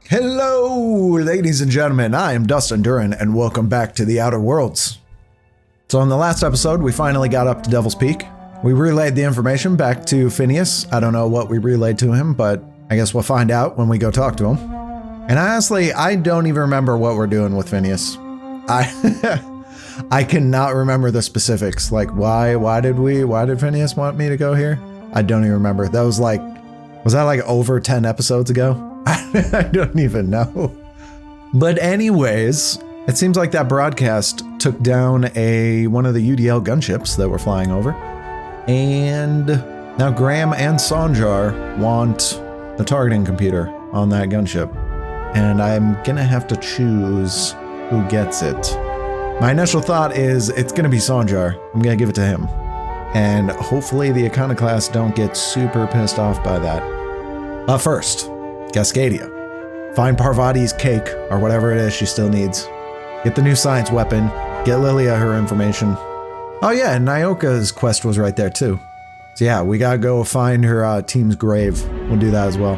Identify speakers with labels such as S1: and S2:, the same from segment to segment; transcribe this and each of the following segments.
S1: Hello, ladies and gentlemen. I am Dustin Duran, and welcome back to the Outer Worlds. So in the last episode, we finally got up to Devil's Peak. We relayed the information back to Phineas. I don't know what we relayed to him, but I guess we'll find out when we go talk to him. And honestly, I don't even remember what we're doing with Phineas. I cannot remember the specifics. Like, why did Phineas want me to go here? I don't even remember. That was that like over 10 episodes ago? I don't even know. But anyways, it seems like that broadcast took down one of the UDL gunships that were flying over. And now Graham and Sanjar want the targeting computer on that gunship. And I'm gonna have to choose who gets it. My initial thought is it's gonna be Sanjar. I'm gonna give it to him. And hopefully the Iconoclasts don't get super pissed off by that. But first, Cascadia. Find Parvati's cake, or whatever it is she still needs. Get the new science weapon. Get Lilia her information. Oh yeah, and Nyoka's quest was right there too. So yeah, we gotta go find her team's grave. We'll do that as well.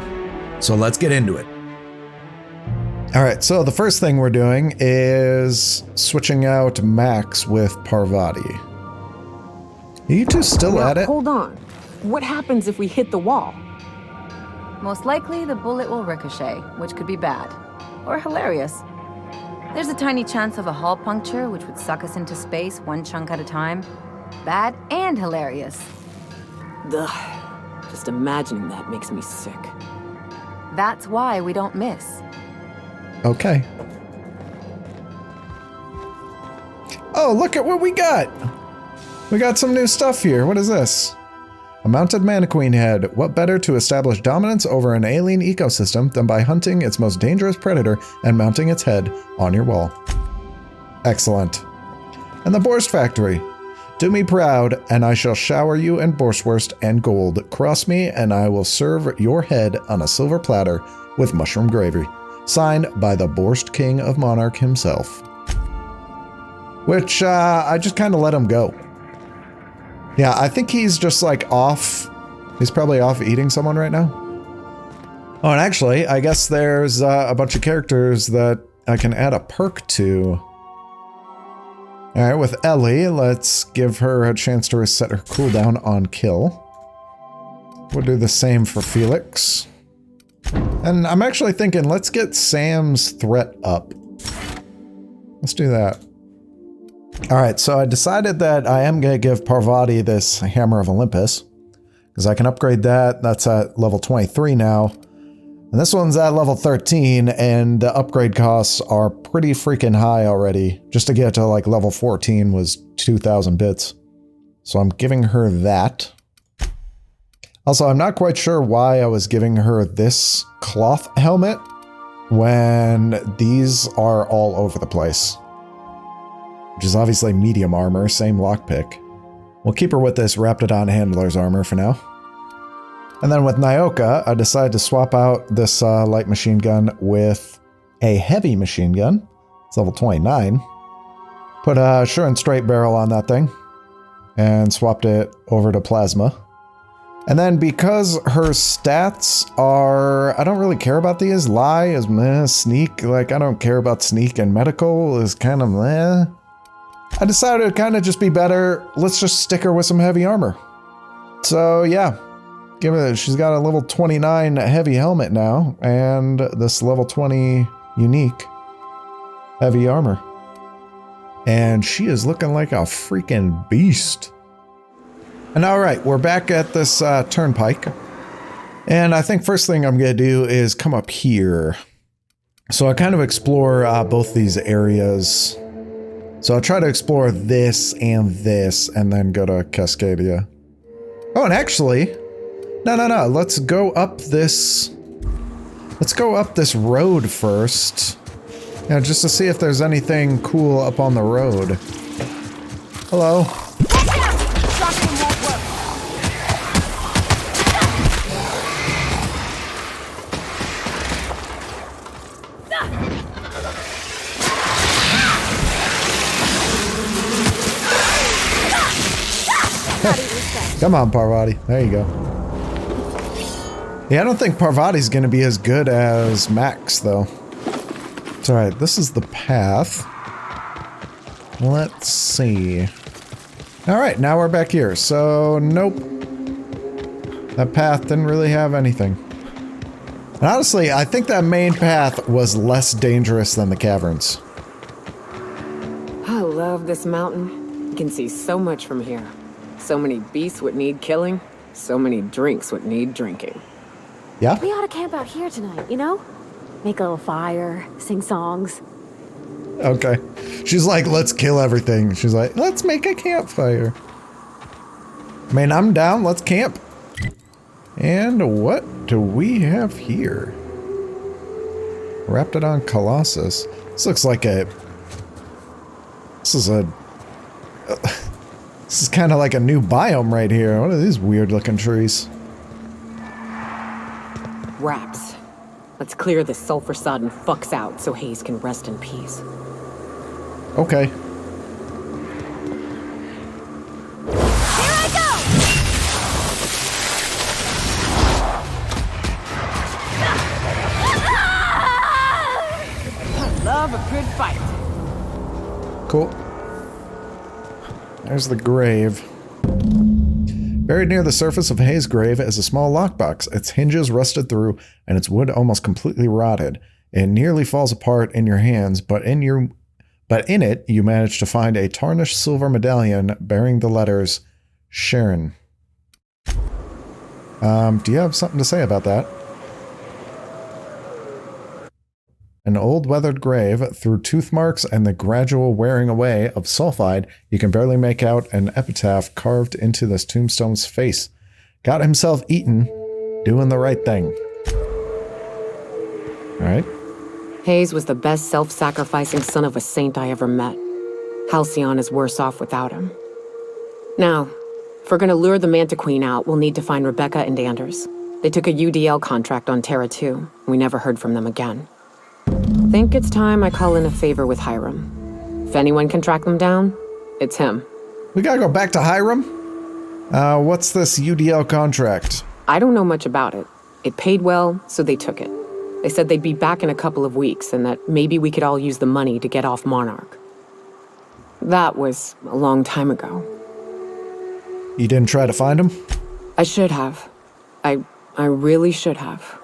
S1: So let's get into it. Alright, so the first thing we're doing is switching out Max with Parvati. Are you two still at it?
S2: Hold on. What happens if we hit the wall?
S3: Most likely, the bullet will ricochet, which could be bad. Or hilarious. There's a tiny chance of a hull puncture, which would suck us into space one chunk at a time. Bad and hilarious.
S2: Ugh. Just imagining that makes me sick.
S3: That's why we don't miss.
S1: Okay. Oh, look at what we got! We got some new stuff here. What is this? A mounted mannequin head. What better to establish dominance over an alien ecosystem than by hunting its most dangerous predator and mounting its head on your wall? Excellent. And the Borst Factory. Do me proud, and I shall shower you in Borstwurst and gold. Cross me, and I will serve your head on a silver platter with mushroom gravy. Signed by the Borst King of Monarch himself. Which, I just kind of let him go. Yeah, I think he's just like off. He's probably off eating someone right now. Oh, and actually, I guess there's a bunch of characters that I can add a perk to. All right, with Ellie, let's give her a chance to reset her cooldown on kill. We'll do the same for Felix. And I'm actually thinking, let's get Sam's threat up. Let's do that. Alright, so I decided that I am going to give Parvati this Hammer of Olympus. Because I can upgrade that. That's at level 23 now. And this one's at level 13, and the upgrade costs are pretty freaking high already. Just to get to like level 14 was 2,000 bits. So I'm giving her that. Also, I'm not quite sure why I was giving her this cloth helmet when these are all over the place. Which is obviously medium armor, same lockpick. We'll keep her with this Raptidon Handler's armor for now. And then with Nyoka, I decided to swap out this light machine gun with a heavy machine gun. It's level 29. Put a sure and straight barrel on that thing. And swapped it over to plasma. And then because her stats are... I don't really care about these. Lie is meh. Sneak, like I don't care about sneak, and medical is kind of meh. I decided to kind of just be better. Let's just stick her with some heavy armor. So yeah, she's got a level 29 heavy helmet now, and this level 20 unique heavy armor. And she is looking like a freaking beast. And all right, we're back at this turnpike. And I think first thing I'm gonna do is come up here. So I kind of explore both these areas. So I'll try to explore this, and then go to Cascadia. Oh, and actually, no. Let's go up this road first. Yeah, just to see if there's anything cool up on the road. Hello. Come on, Parvati. There you go. Yeah, I don't think Parvati's going to be as good as Max, though. It's alright, this is the path. Let's see. Alright, now we're back here. So, nope. That path didn't really have anything. And honestly, I think that main path was less dangerous than the caverns.
S2: I love this mountain. You can see so much from here. So many beasts would need killing. So many drinks would need drinking.
S1: Yeah?
S4: We ought to camp out here tonight, you know? Make a little fire, sing songs.
S1: Okay. She's like, let's kill everything. She's like, let's make a campfire. I mean, I'm down. Let's camp. And what do we have here? Raptidon Colossus. This looks like a... This is a... This is kind of like a new biome right here. What are these weird looking trees?
S2: Raps. Let's clear this sulfur-sodden fucks out so Hayes can rest in peace.
S1: Okay.
S4: Here I go!
S2: I love a good fight.
S1: Cool. There's the grave. Buried near the surface of Hayes' grave is a small lockbox. Its hinges rusted through, and its wood almost completely rotted. It nearly falls apart in your hands, but in it, you manage to find a tarnished silver medallion bearing the letters Sharon. Do you have something to say about that? An old weathered grave, through tooth marks and the gradual wearing away of sulfide, you can barely make out an epitaph carved into this tombstone's face. Got himself eaten, doing the right thing. Alright.
S2: Hayes was the best self-sacrificing son of a saint I ever met. Halcyon is worse off without him. Now, if we're gonna lure the Manta Queen out, we'll need to find Rebecca and Anders. They took a UDL contract on Terra 2. We never heard from them again. Think it's time I call in a favor with Hiram. If anyone can track them down, it's him.
S1: We gotta go back to Hiram? What's this UDL contract?
S2: I don't know much about it. It paid well, so they took it. They said they'd be back in a couple of weeks and that maybe we could all use the money to get off Monarch. That was a long time ago.
S1: You didn't try to find him?
S2: I should have. I really should have.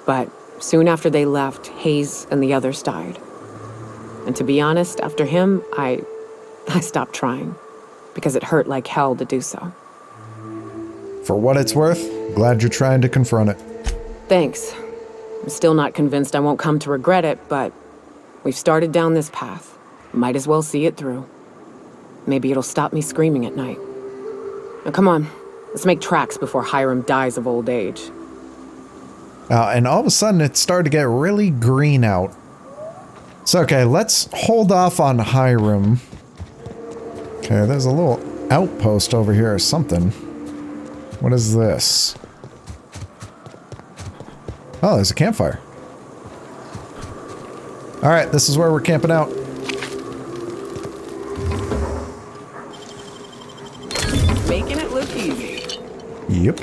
S2: But soon after they left, Hayes and the others died. And to be honest, after him, I stopped trying. Because it hurt like hell to do so.
S1: For what it's worth, glad you're trying to confront it.
S2: Thanks. I'm still not convinced I won't come to regret it, but we've started down this path. Might as well see it through. Maybe it'll stop me screaming at night. Now come on, let's make tracks before Hiram dies of old age.
S1: And all of a sudden it started to get really green out. So okay, let's hold off on Hiram. Okay, there's a little outpost over here or something. What is this? Oh, there's a campfire. Alright, this is where we're camping out.
S2: Making it look easy.
S1: Yep.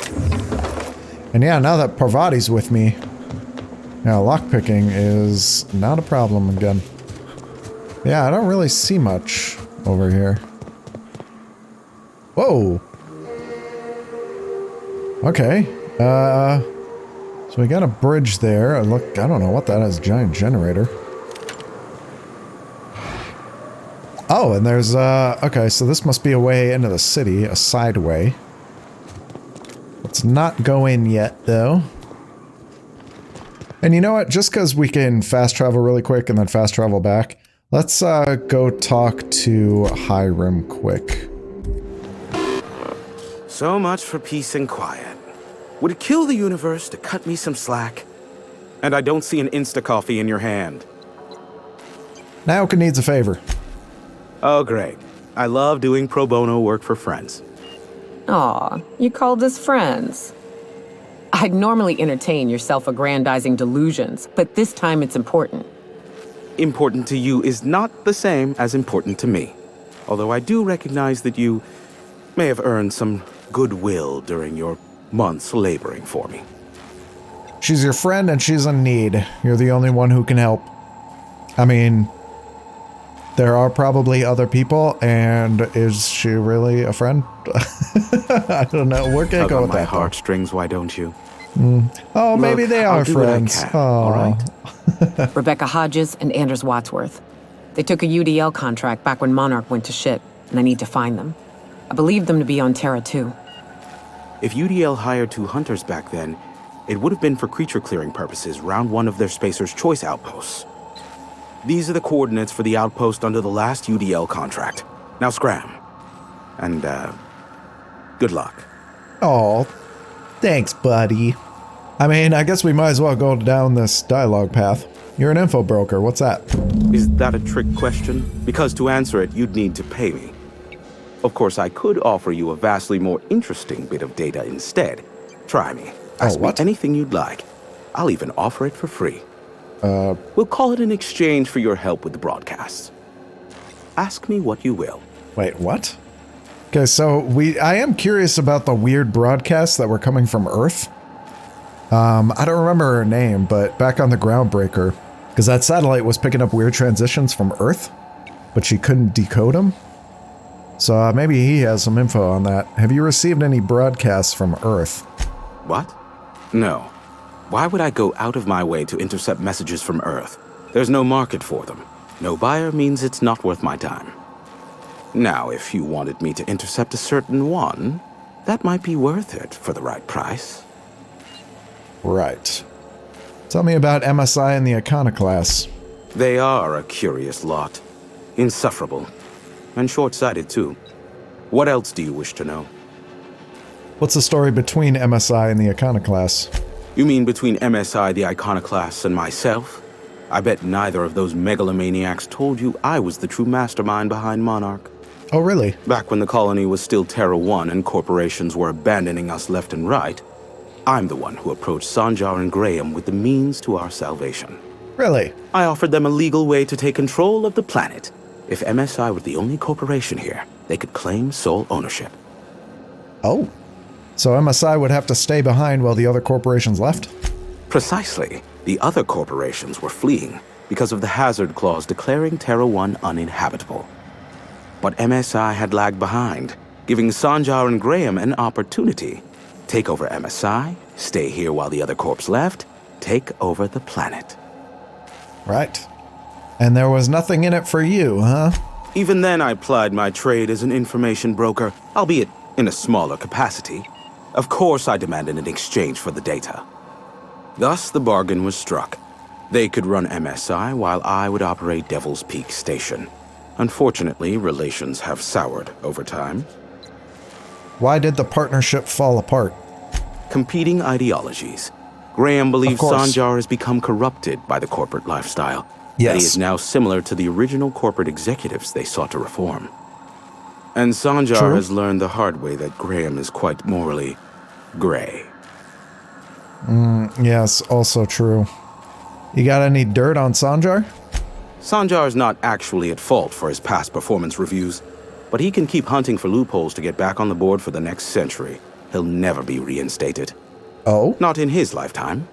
S1: And yeah, now that Parvati's with me, now lockpicking is not a problem again. Yeah, I don't really see much over here. Whoa! Okay. So we got a bridge there. Look, I don't know what that is. Giant generator. Oh, and there's, okay, so this must be a way into the city, a side way. Let's not go in yet, though. And you know what? Just because we can fast travel really quick and then fast travel back, let's, go talk to Hiram quick.
S5: So much for peace and quiet. Would it kill the universe to cut me some slack? And I don't see an Insta-coffee in your hand.
S1: Naoka needs a favor.
S5: Oh, great. I love doing pro bono work for friends.
S2: Aw, you called us friends. I'd normally entertain your self-aggrandizing delusions, but this time it's important.
S5: Important to you is not the same as important to me. Although I do recognize that you may have earned some goodwill during your months laboring for me.
S1: She's your friend and she's in need. You're the only one who can help. I mean, there are probably other people, and is she really a friend? I don't know. We're gonna go with
S5: my
S1: that.
S5: heartstrings, why don't you?
S1: Oh,
S5: Look,
S1: maybe they
S5: I'll
S1: are
S5: do what I
S1: friends.
S5: can,
S1: Oh,
S5: all right?
S2: Rebecca Hodges and Anders Wadsworth. They took a UDL contract back when Monarch went to shit, and I need to find them. I believe them to be on Terra too.
S5: If UDL hired 2 hunters back then, it would have been for creature clearing purposes, round 1 of their Spacer's Choice outposts. These are the coordinates for the outpost under the last UDL contract. Now scram. And, good luck.
S1: Oh, thanks, buddy. I mean, I guess we might as well go down this dialogue path. You're an info broker. What's that?
S5: Is that a trick question? Because to answer it, you'd need to pay me. Of course, I could offer you a vastly more interesting bit of data instead. Try me. Ask me anything you'd like. I'll even offer it for free. We'll call it an exchange for your help with the broadcasts. Ask me what you will.
S1: Wait, what? Okay, so I am curious about the weird broadcasts that were coming from Earth. I don't remember her name, but back on the Groundbreaker, because that satellite was picking up weird transitions from Earth, but she couldn't decode them. So maybe he has some info on that. Have you received any broadcasts from Earth?
S5: What? No. Why would I go out of my way to intercept messages from Earth? There's no market for them. No buyer means it's not worth my time. Now, if you wanted me to intercept a certain one, that might be worth it for the right price.
S1: Right. Tell me about MSI and the Iconoclasts.
S5: They are a curious lot. Insufferable. And short-sighted, too. What else do you wish to know?
S1: What's the story between MSI and the Iconoclasts?
S5: You mean between MSI, the Iconoclasts, and myself? I bet neither of those megalomaniacs told you I was the true mastermind behind Monarch.
S1: Oh, really?
S5: Back when the colony was still Terra 1 and corporations were abandoning us left and right, I'm the one who approached Sanjar and Graham with the means to our salvation.
S1: Really?
S5: I offered them a legal way to take control of the planet. If MSI were the only corporation here, they could claim sole ownership.
S1: Oh. So MSI would have to stay behind while the other corporations left?
S5: Precisely. The other corporations were fleeing because of the hazard clause declaring Terra 1 uninhabitable. But MSI had lagged behind, giving Sanjar and Graham an opportunity. Take over MSI, stay here while the other corps left, take over the planet.
S1: Right. And there was nothing in it for you, huh?
S5: Even then, I plied my trade as an information broker, albeit in a smaller capacity. Of course, I demanded an exchange for the data. Thus, the bargain was struck. They could run MSI while I would operate Devil's Peak Station. Unfortunately, relations have soured over time.
S1: Why did the partnership fall apart?
S5: Competing ideologies. Graham believes
S1: Of course.
S5: Sanjar has become corrupted by the corporate lifestyle.
S1: Yes.
S5: That he is now similar to the original corporate executives they sought to reform. And Sanjar
S1: True.
S5: has learned the hard way that Graham is quite morally gray.
S1: Yes, also true. You got any dirt on Sanjar?
S5: Sanjar is not actually at fault for his past performance reviews, but he can keep hunting for loopholes to get back on the board for the next century. He'll never be reinstated.
S1: Oh?
S5: Not in his lifetime.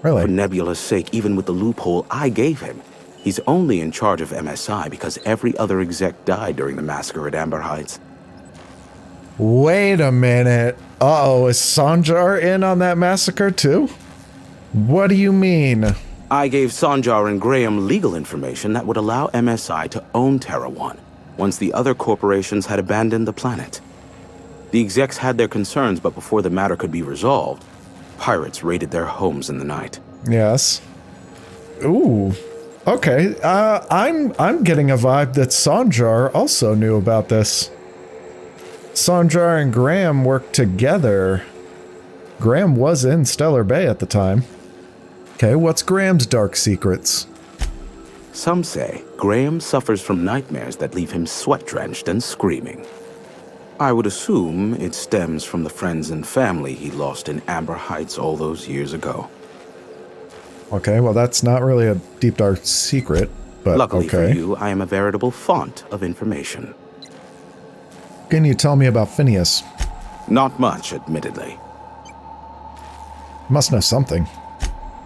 S1: Really?
S5: For Nebula's sake, even with the loophole I gave him, he's only in charge of MSI because every other exec died during the massacre at Amber Heights.
S1: Wait a minute. Uh-oh, is Sanjar in on that massacre too? What do you mean?
S5: I gave Sanjar and Graham legal information that would allow MSI to own Terra 1 once the other corporations had abandoned the planet. The execs had their concerns, but before the matter could be resolved, pirates raided their homes in the night.
S1: Yes. Ooh. Okay. I'm getting a vibe that Sanjar also knew about this. Sanjar and Graham worked together. Graham was in Stellar Bay at the time. Okay, what's Graham's dark secrets?
S5: Some say Graham suffers from nightmares that leave him sweat-drenched and screaming. I would assume it stems from the friends and family he lost in Amber Heights all those years ago.
S1: Okay, well that's not really a deep dark secret, but
S5: Luckily
S1: okay.
S5: for you, I am a veritable font of information.
S1: Can you tell me about Phineas?
S5: Not much, admittedly.
S1: Must know something.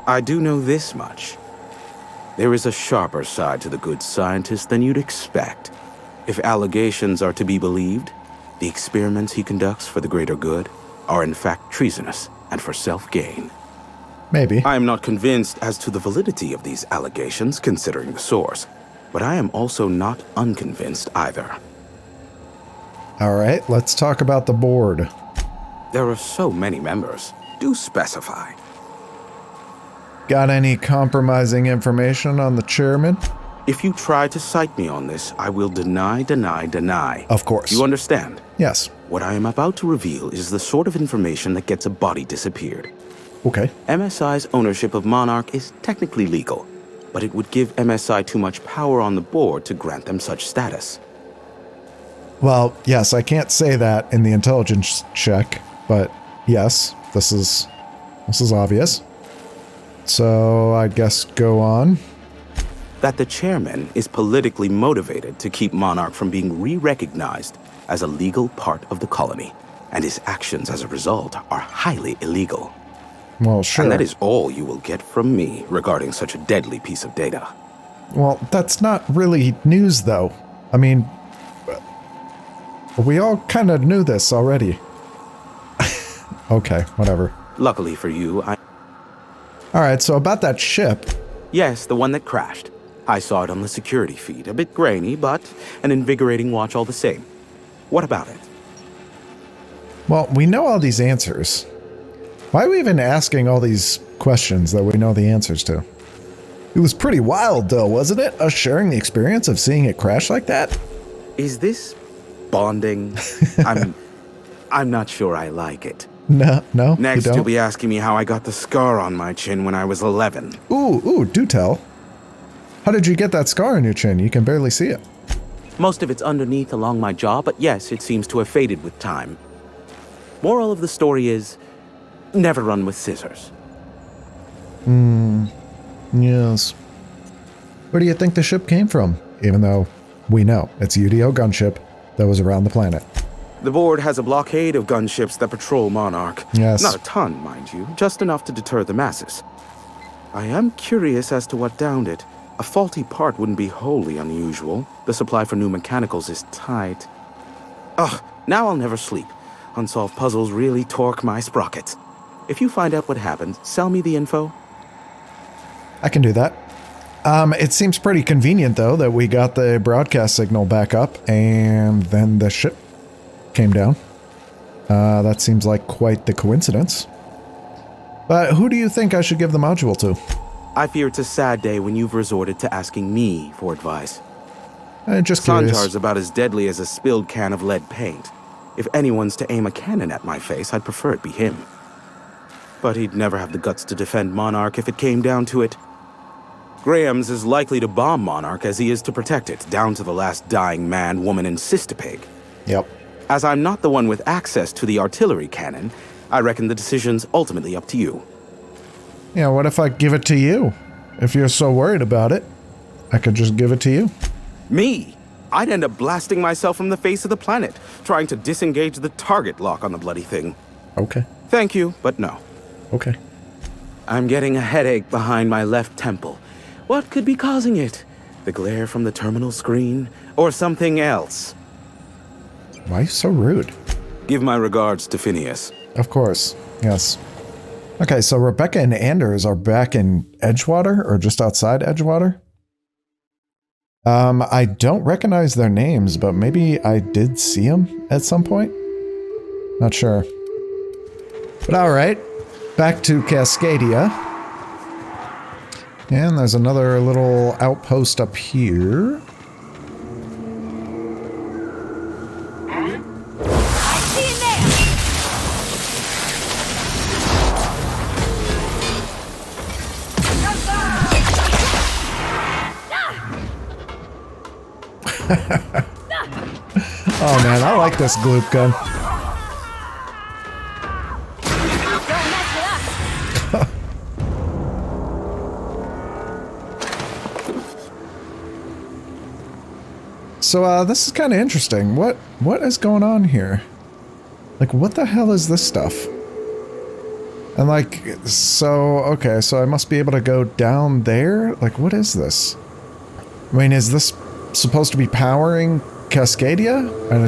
S5: I do know this much. There is a sharper side to the good scientist than you'd expect. If allegations are to be believed, the experiments he conducts for the greater good are in fact treasonous and for self-gain.
S1: Maybe.
S5: I am not convinced as to the validity of these allegations, considering the source, but I am also not unconvinced either.
S1: All right, let's talk about the board.
S5: There are so many members. Do specify.
S1: Got any compromising information on the chairman?
S5: If you try to cite me on this, I will deny.
S1: Of course.
S5: You understand?
S1: Yes.
S5: What I am about to reveal is the sort of information that gets a body disappeared.
S1: Okay.
S5: MSI's ownership of Monarch is technically legal, but it would give MSI too much power on the board to grant them such status.
S1: Well, yes, I can't say that in the intelligence check, but yes, this is obvious. So I guess go on.
S5: That the chairman is politically motivated to keep Monarch from being re-recognized as a legal part of the colony, and his actions as a result are highly illegal.
S1: Well, sure.
S5: And that is all you will get from me regarding such a deadly piece of data.
S1: Well, that's not really news, though. I mean, we all kind of knew this already. Okay, whatever.
S5: Luckily for you,
S1: All right, so about that ship.
S5: Yes, the one that crashed. I saw it on the security feed. A bit grainy, but an invigorating watch all the same. What about it?
S1: Well, we know all these answers. Why are we even asking all these questions that we know the answers to? It was pretty wild, though, wasn't it? Us sharing the experience of seeing it crash like that?
S5: Is this bonding? I'm not sure I like it.
S1: No,
S5: Next,
S1: you don't?
S5: you'll be asking me how I got the scar on my chin when I was 11.
S1: Ooh, do tell. How did you get that scar on your chin? You can barely see it.
S5: Most of it's underneath along my jaw, but yes, it seems to have faded with time. Moral of the story is, never run with scissors.
S1: Yes. Where do you think the ship came from? Even though we know it's a UDO gunship that was around the planet.
S5: The board has a blockade of gunships that patrol Monarch.
S1: Yes.
S5: Not a ton, mind you, just enough to deter the masses. I am curious as to what downed it. A faulty part wouldn't be wholly unusual. The supply for new mechanicals is tight. Ugh, now I'll never sleep. Unsolved puzzles really torque my sprockets. If you find out what happened, sell me the info.
S1: I can do that. It seems pretty convenient, though, that we got the broadcast signal back up and then the ship came down. That seems like quite the coincidence. But who do you think I should give the module to?
S5: I fear it's a sad day when you've resorted to asking me for advice.
S1: Just curious.
S5: Sanjar's about as deadly as a spilled can of lead paint. If anyone's to aim a cannon at my face, I'd prefer it be him. But he'd never have the guts to defend Monarch if it came down to it. Graham's as likely to bomb Monarch as he is to protect it, down to the last dying man, woman, and sister-pig.
S1: Yep.
S5: As I'm not the one with access to the artillery cannon, I reckon the decision's ultimately up to you.
S1: Yeah, what if I give it to you? If you're so worried about it, I could just give it to you.
S5: Me? I'd end up blasting myself from the face of the planet, trying to disengage the target lock on the bloody thing.
S1: Okay.
S5: Thank you, but no.
S1: Okay.
S5: I'm getting a headache behind my left temple. What could be causing it? The glare from the terminal screen? Or something else?
S1: Why are you so rude?
S5: Give my regards to Phineas.
S1: Of course. Yes. Okay, so Rebecca and Anders are back in Edgewater, or just outside Edgewater? I don't recognize their names, but maybe I did see them at some point? Not sure. But alright, back to Cascadia. And there's another little outpost up here. Oh man, I like this gloop gun. So this is kind of interesting. What is going on here? Like, what the hell is this stuff? And like, so, okay, so I must be able to go down there? Like, what is this? I mean, is this supposed to be powering Cascadia? And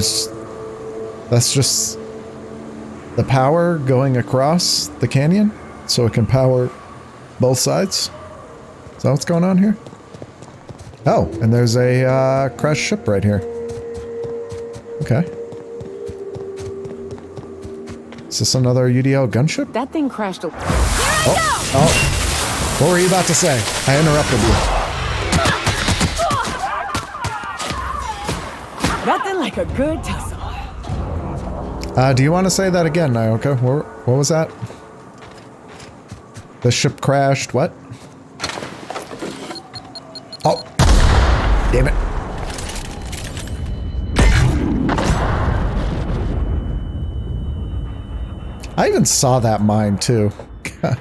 S1: that's just the power going across the canyon? So it can power both sides? Is that what's going on here? Oh, and there's a crashed ship right here. Okay. Is this another UDL gunship?
S2: That thing crashed a...
S1: Oh. What were you about to say? I interrupted you.
S2: Nothing like a good tussle.
S1: Do you want to say that again, Nyoka? What was that? The ship crashed, what? Oh. Damn it. I even saw that mine, too. God.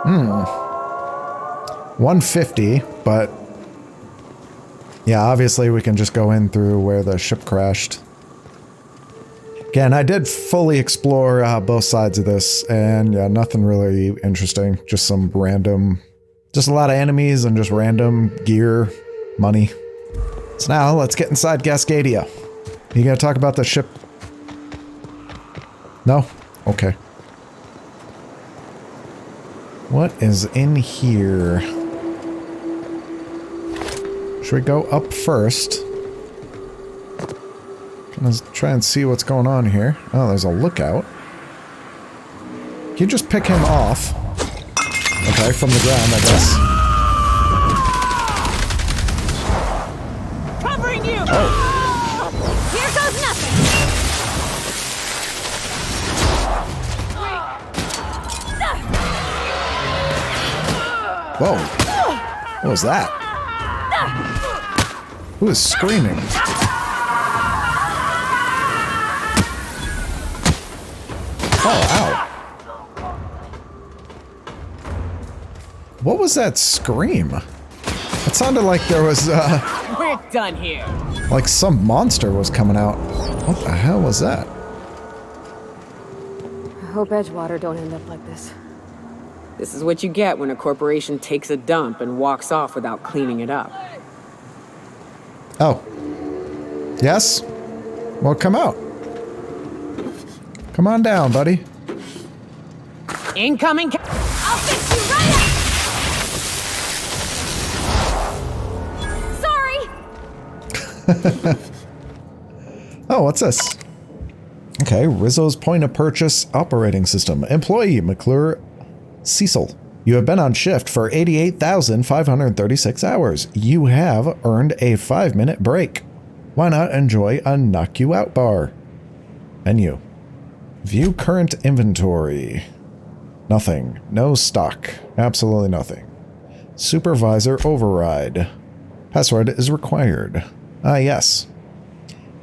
S1: Hmm. 150, but... yeah, obviously we can just go in through where the ship crashed. Again, I did fully explore both sides of this, and yeah, nothing really interesting. Just some random... just a lot of enemies and just random gear, money. So now, let's get inside Cascadia. You gonna talk about the ship? No? Okay. What is in here? Should we go up first? Let's try and see what's going on here. Oh, there's a lookout. Can you just pick him off? Okay, from the ground, I guess.
S4: Covering you!
S1: Oh.
S4: Here goes nothing!
S1: Whoa. What was that? Who is screaming? Oh, ow. What was that scream? It sounded like there was,
S2: We're done here.
S1: like some monster was coming out. What the hell was that?
S4: I hope Edgewater don't end up like this.
S2: This is what you get when a corporation takes a dump and walks off without cleaning it up.
S1: Oh. Yes? Well, come out. Come on down, buddy.
S2: Incoming
S4: I'll fix you right up! Sorry!
S1: Oh, what's this? Okay, Rizzo's point of purchase operating system. Employee McClure Cecil. You have been on shift for 88,536 hours. You have earned a 5-minute break. Why not enjoy a knock you out bar? Menu. View current inventory. Nothing. No stock. Absolutely nothing. Supervisor override. Password is required. Ah, yes.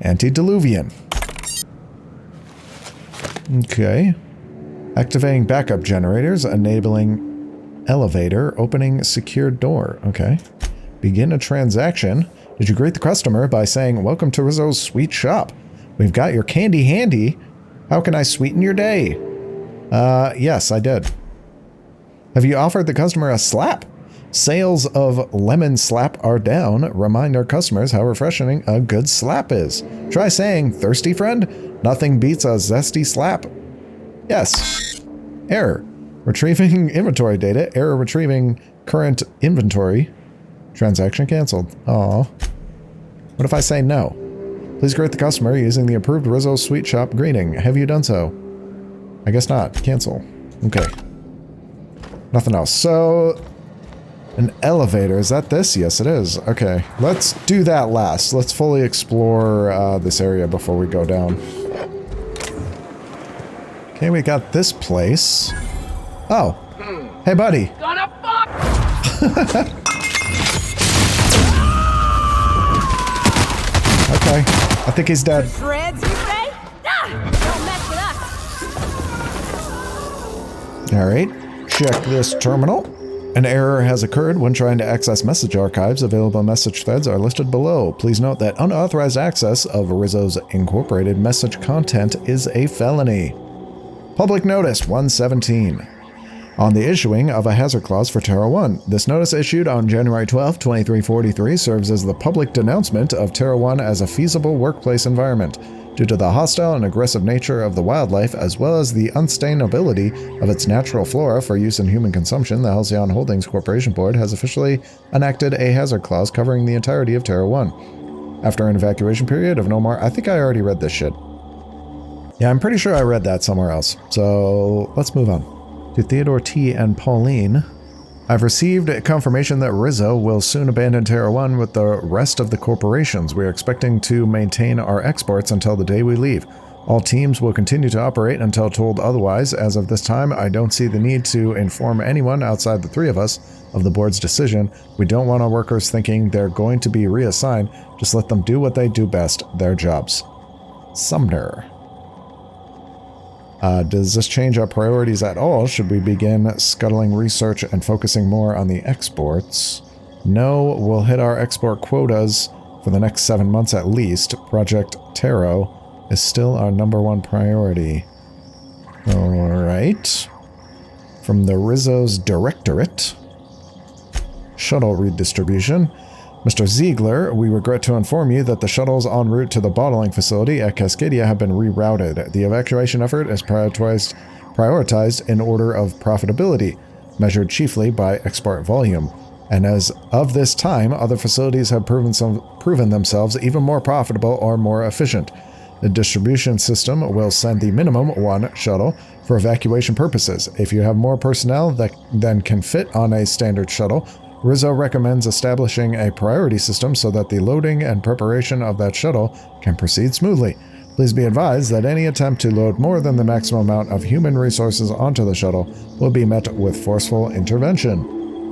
S1: Antediluvian. Okay. Activating backup generators, enabling elevator, opening secured door. Okay. Begin a transaction. Did you greet the customer by saying, "Welcome to Rizzo's sweet shop. We've got your candy handy. How can I sweeten your day?" Yes, I did. Have you offered the customer a slap? Sales of lemon slap are down. Remind our customers how refreshing a good slap is. Try saying, "Thirsty friend? Nothing beats a zesty slap." Yes. Error. Retrieving inventory data. Error retrieving current inventory. Transaction canceled. Aw. What if I say no? Please greet the customer using the approved Rizzo Sweet Shop greeting. Have you done so? I guess not. Cancel. Okay. Nothing else. So, an elevator. Is that this? Yes, it is. Okay. Let's do that last. Let's fully explore this area before we go down. Okay, we got this place. Oh. Hey, buddy.
S2: Gonna fuck!
S1: Okay. I think he's dead.
S2: Shreds, you say?
S4: Don't mess with us!
S1: Alright. Check this terminal. An error has occurred when trying to access message archives. Available message threads are listed below. Please note that unauthorized access of Rizzo's incorporated message content is a felony. Public Notice 117. On the issuing of a hazard clause for Terra 1. This notice issued on January 12, 2343 serves as the public denouncement of Terra 1 as a feasible workplace environment. Due to the hostile and aggressive nature of the wildlife, as well as the unsustainability of its natural flora for use in human consumption, the Halcyon Holdings Corporation Board has officially enacted a hazard clause covering the entirety of Terra 1. After an evacuation period of no more... I think I already read this shit. Yeah, I'm pretty sure I read that somewhere else. So, let's move on. To Theodore T. and Pauline... I've received confirmation that Rizzo will soon abandon Terra 1 with the rest of the corporations. We are expecting to maintain our exports until the day we leave. All teams will continue to operate until told otherwise. As of this time, I don't see the need to inform anyone outside the three of us of the board's decision. We don't want our workers thinking they're going to be reassigned. Just let them do what they do best, their jobs. Sumner. Does this change our priorities at all? Should we begin scuttling research and focusing more on the exports? No, we'll hit our export quotas for the next 7 months at least. Project Taro is still our #1 priority. Alright. From the Rizzo's Directorate. Shuttle redistribution. Mr. Ziegler, we regret to inform you that the shuttles en route to the bottling facility at Cascadia have been rerouted. The evacuation effort is prioritized in order of profitability, measured chiefly by export volume. And as of this time, other facilities have proven themselves even more profitable or more efficient. The distribution system will send the minimum 1 shuttle for evacuation purposes. If you have more personnel than can fit on a standard shuttle, Rizzo recommends establishing a priority system so that the loading and preparation of that shuttle can proceed smoothly. Please be advised that any attempt to load more than the maximum amount of human resources onto the shuttle will be met with forceful intervention.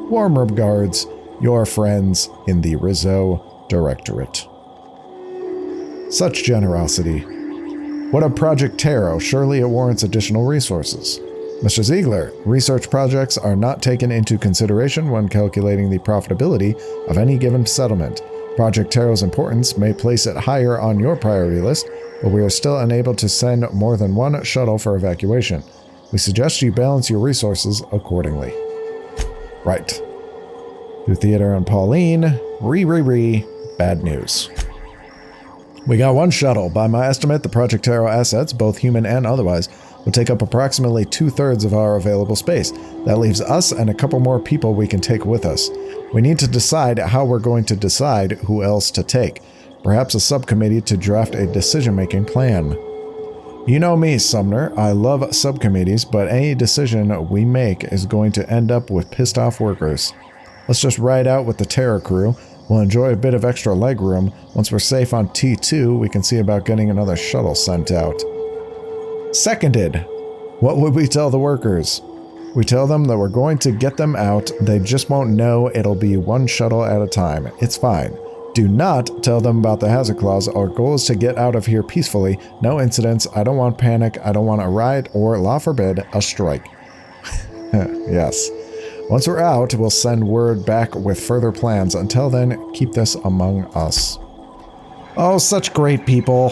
S1: Warm regards, your friends in the Rizzo Directorate. Such generosity. What of Project Taro? Surely it warrants additional resources. Mr. Ziegler, research projects are not taken into consideration when calculating the profitability of any given settlement. Project Taro's importance may place it higher on your priority list, but we are still unable to send more than 1 shuttle for evacuation. We suggest you balance your resources accordingly. Right. To Theodore and Pauline, bad news. We got 1 shuttle. By my estimate, the Project Taro assets, both human and otherwise, will take up approximately 2/3 of our available space. That leaves us and a couple more people we can take with us. We need to decide how we're going to decide who else to take. Perhaps a subcommittee to draft a decision-making plan. You know me, Sumner. I love subcommittees, but any decision we make is going to end up with pissed-off workers. Let's just ride out with the Terror crew. We'll enjoy a bit of extra legroom. Once we're safe on T2, we can see about getting another shuttle sent out. Seconded. What would we tell the workers? We tell them that we're going to get them out. They just won't know. It'll be 1 shuttle at a time. It's fine. Do not tell them about the hazard clause. Our goal is to get out of here peacefully. No incidents. I don't want panic. I don't want a riot or, law forbid, a strike. Yes. Once we're out, we'll send word back with further plans. Until then, keep this among us. Oh, such great people.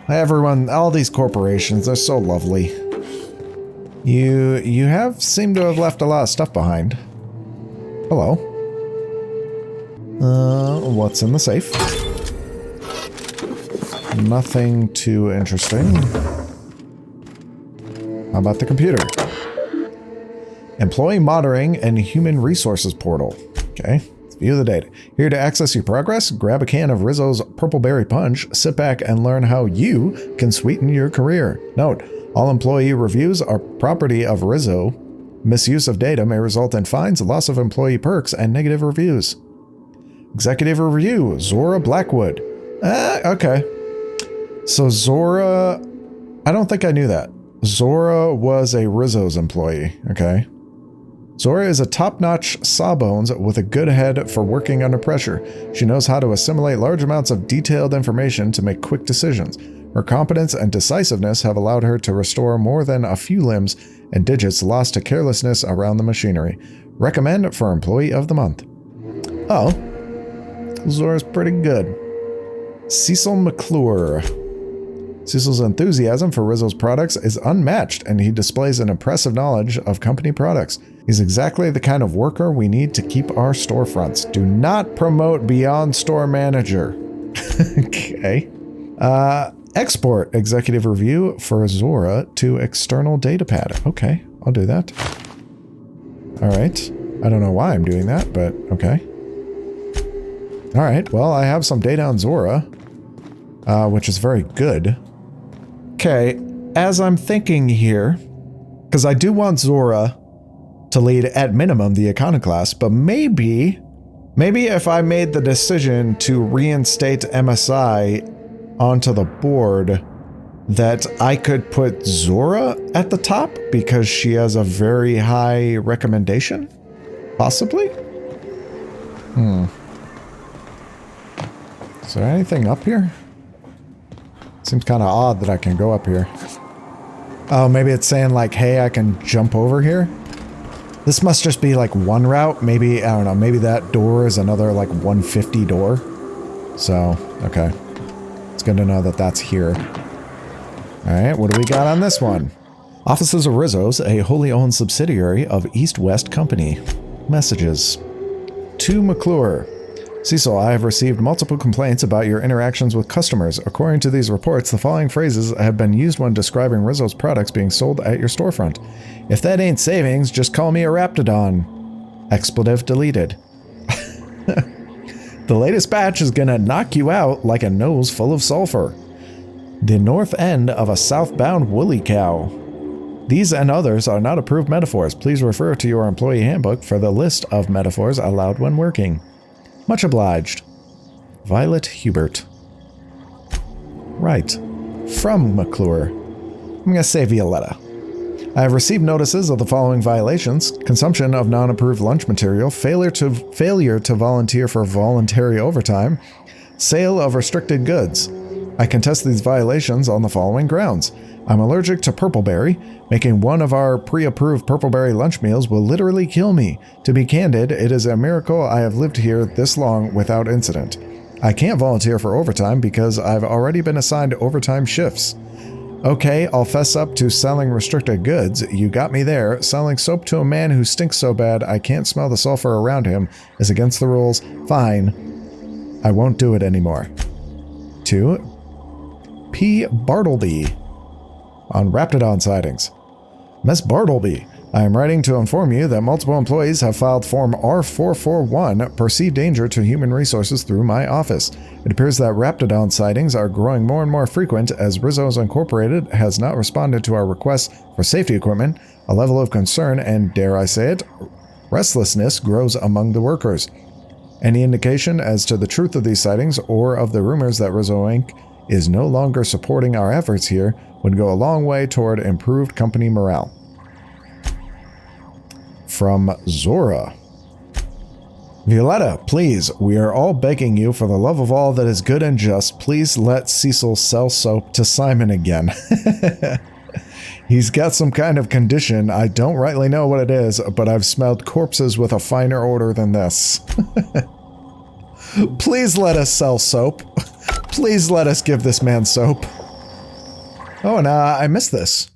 S1: Everyone, all these corporations, they're so lovely. You have seemed to have left a lot of stuff behind. Hello. What's in the safe? Nothing too interesting. How about the computer? Employee monitoring and human resources portal. Okay. View the data. Here to access your progress, grab a can of Rizzo's Purple Berry Punch, sit back and learn how you can sweeten your career. Note, all employee reviews are property of Rizzo. Misuse of data may result in fines, loss of employee perks, and negative reviews. Executive review, Zora Blackwood. Okay. So Zora, I don't think I knew that. Zora was a Rizzo's employee, okay. Zora is a top-notch sawbones with a good head for working under pressure. She knows how to assimilate large amounts of detailed information to make quick decisions. Her competence and decisiveness have allowed her to restore more than a few limbs and digits lost to carelessness around the machinery. Recommend for Employee of the Month. Oh. Zora's pretty good. Cecil McClure. Cecil's enthusiasm for Rizzo's products is unmatched, and he displays an impressive knowledge of company products. He's exactly the kind of worker we need to keep our storefronts. Do not promote beyond store manager. Okay. Export executive review for Zora to external datapad. Okay, I'll do that. All right. I don't know why I'm doing that, but okay. All right. Well, I have some data on Zora, which is very good. Okay, as I'm thinking here, because I do want Zora to lead at minimum the Iconoclast, but maybe if I made the decision to reinstate MSI onto the board, that I could put Zora at the top because she has a very high recommendation? Possibly? Is there anything up here? Seems kind of odd that I can go up here. Oh, maybe it's saying like, hey, I can jump over here? This must just be like one route. Maybe, I don't know, maybe that door is another like 150 door. So, okay. It's good to know that that's here. Alright, what do we got on this one? Offices of Rizzo's, a wholly owned subsidiary of East West Company. Messages. To McClure. Cecil, I have received multiple complaints about your interactions with customers. According to these reports, the following phrases have been used when describing Rizzo's products being sold at your storefront. If that ain't savings, just call me a Raptidon. Expletive deleted. The latest batch is gonna knock you out like a nose full of sulfur. The north end of a southbound woolly cow. These and others are not approved metaphors. Please refer to your employee handbook for the list of metaphors allowed when working. Much obliged. Violet Herbert. Right. From McClure. I'm going to say Violetta. I have received notices of the following violations: consumption of non-approved lunch material, failure to volunteer for voluntary overtime, sale of restricted goods. I contest these violations on the following grounds. I'm allergic to purpleberry. Making one of our pre-approved purpleberry lunch meals will literally kill me. To be candid, it is a miracle I have lived here this long without incident. I can't volunteer for overtime because I've already been assigned overtime shifts. Okay, I'll fess up to selling restricted goods. You got me there. Selling soap to a man who stinks so bad I can't smell the sulfur around him is against the rules. Fine. I won't do it anymore. 2. P. Bartleby. On Raptidon sightings. Miss Bartleby, I am writing to inform you that multiple employees have filed Form R441, Perceived Danger to Human Resources, through my office. It appears that Raptidon sightings are growing more and more frequent as Rizzo's Incorporated has not responded to our requests for safety equipment. A level of concern and, dare I say it, restlessness grows among the workers. Any indication as to the truth of these sightings or of the rumors that Rizzo Inc. is no longer supporting our efforts here would go a long way toward improved company morale. From Zora. Violetta, please, we are all begging you for the love of all that is good and just, please let Cecil sell soap to Simon again. He's got some kind of condition, I don't rightly know what it is, but I've smelled corpses with a finer odor than this. Please let us sell soap. Please let us give this man soap. Oh, and I missed this.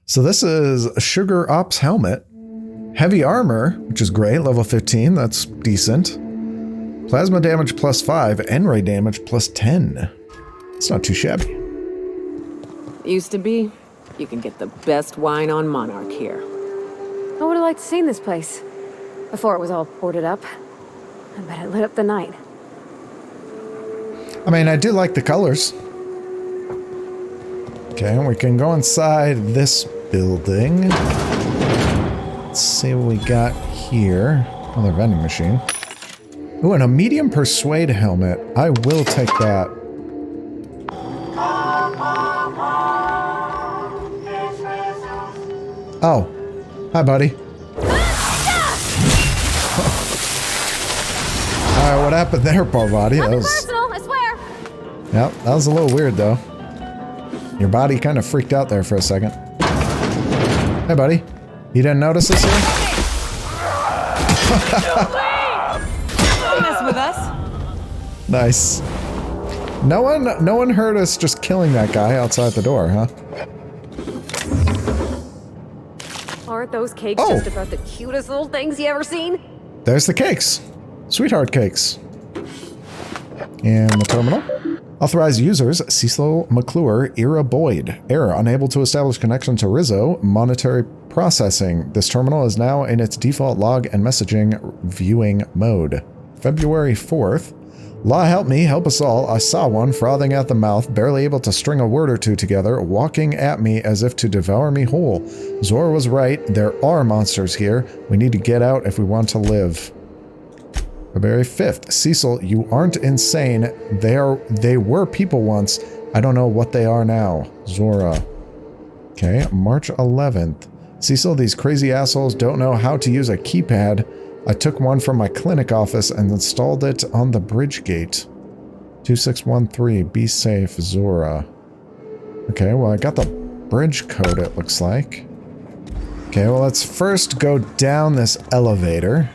S1: So this is a Sugar Ops helmet. Heavy armor, which is great, level 15, that's decent. Plasma damage plus 5, and ray damage plus 10. It's not too shabby.
S2: Used to be. You can get the best wine on Monarch here.
S4: I would have liked to seen this place before it was all boarded up. I bet it lit up the night.
S1: I mean, I do like the colors. Okay, we can go inside this building. Let's see what we got here. Another vending machine. Ooh, and a medium persuade helmet. I will take that. Oh. Hi, buddy. Alright, what happened there, Parvati? That was
S4: personal, I swear.
S1: Yep, that was a little weird, though. Your body kind of freaked out there for a second. Hey, buddy. You didn't notice this here?
S3: Don't mess with us.
S1: Nice. No one heard us just killing that guy outside the door, huh?
S4: Aren't those cakes just about the cutest little things you ever seen?
S1: There's the cakes. Sweetheart cakes. In the terminal. Authorized users, Cecil McClure, Ira Boyd. Error, unable to establish connection to Rizzo. Monetary processing. This terminal is now in its default log and messaging viewing mode. February 4th. Law help me, help us all. I saw one frothing at the mouth, barely able to string a word or two together, walking at me as if to devour me whole. Zora was right. There are monsters here. We need to get out if we want to live. February 5th. Cecil, you aren't insane. They were people once. I don't know what they are now. Zora. Okay, March 11th. Cecil, these crazy assholes don't know how to use a keypad. I took one from my clinic office and installed it on the bridge gate. 2613, be safe, Zora. Okay, well, I got the bridge code, it looks like. Okay, well, let's first go down this elevator.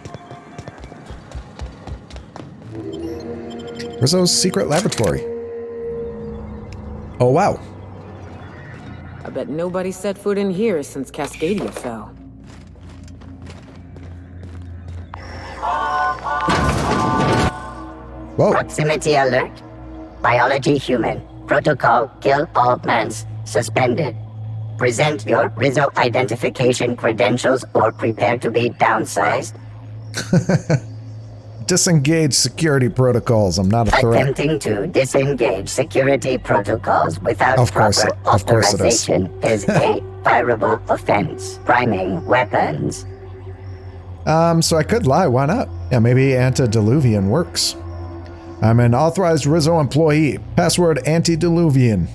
S1: Rizzo's secret laboratory. Oh, wow.
S2: I bet nobody set foot in here since Cascadia fell.
S1: Whoa.
S6: Proximity alert. Biology human. Protocol kill all plants. Suspended. Present your Rizzo identification credentials or prepare to be downsized.
S1: Disengage security protocols. I'm not a threat.
S6: Attempting to disengage security protocols without proper
S1: Of course it is.
S6: authorization is a fireable offense. Priming weapons.
S1: So I could lie, why not? Yeah, maybe antediluvian works. I'm an authorized Rizzo employee. Password antediluvian.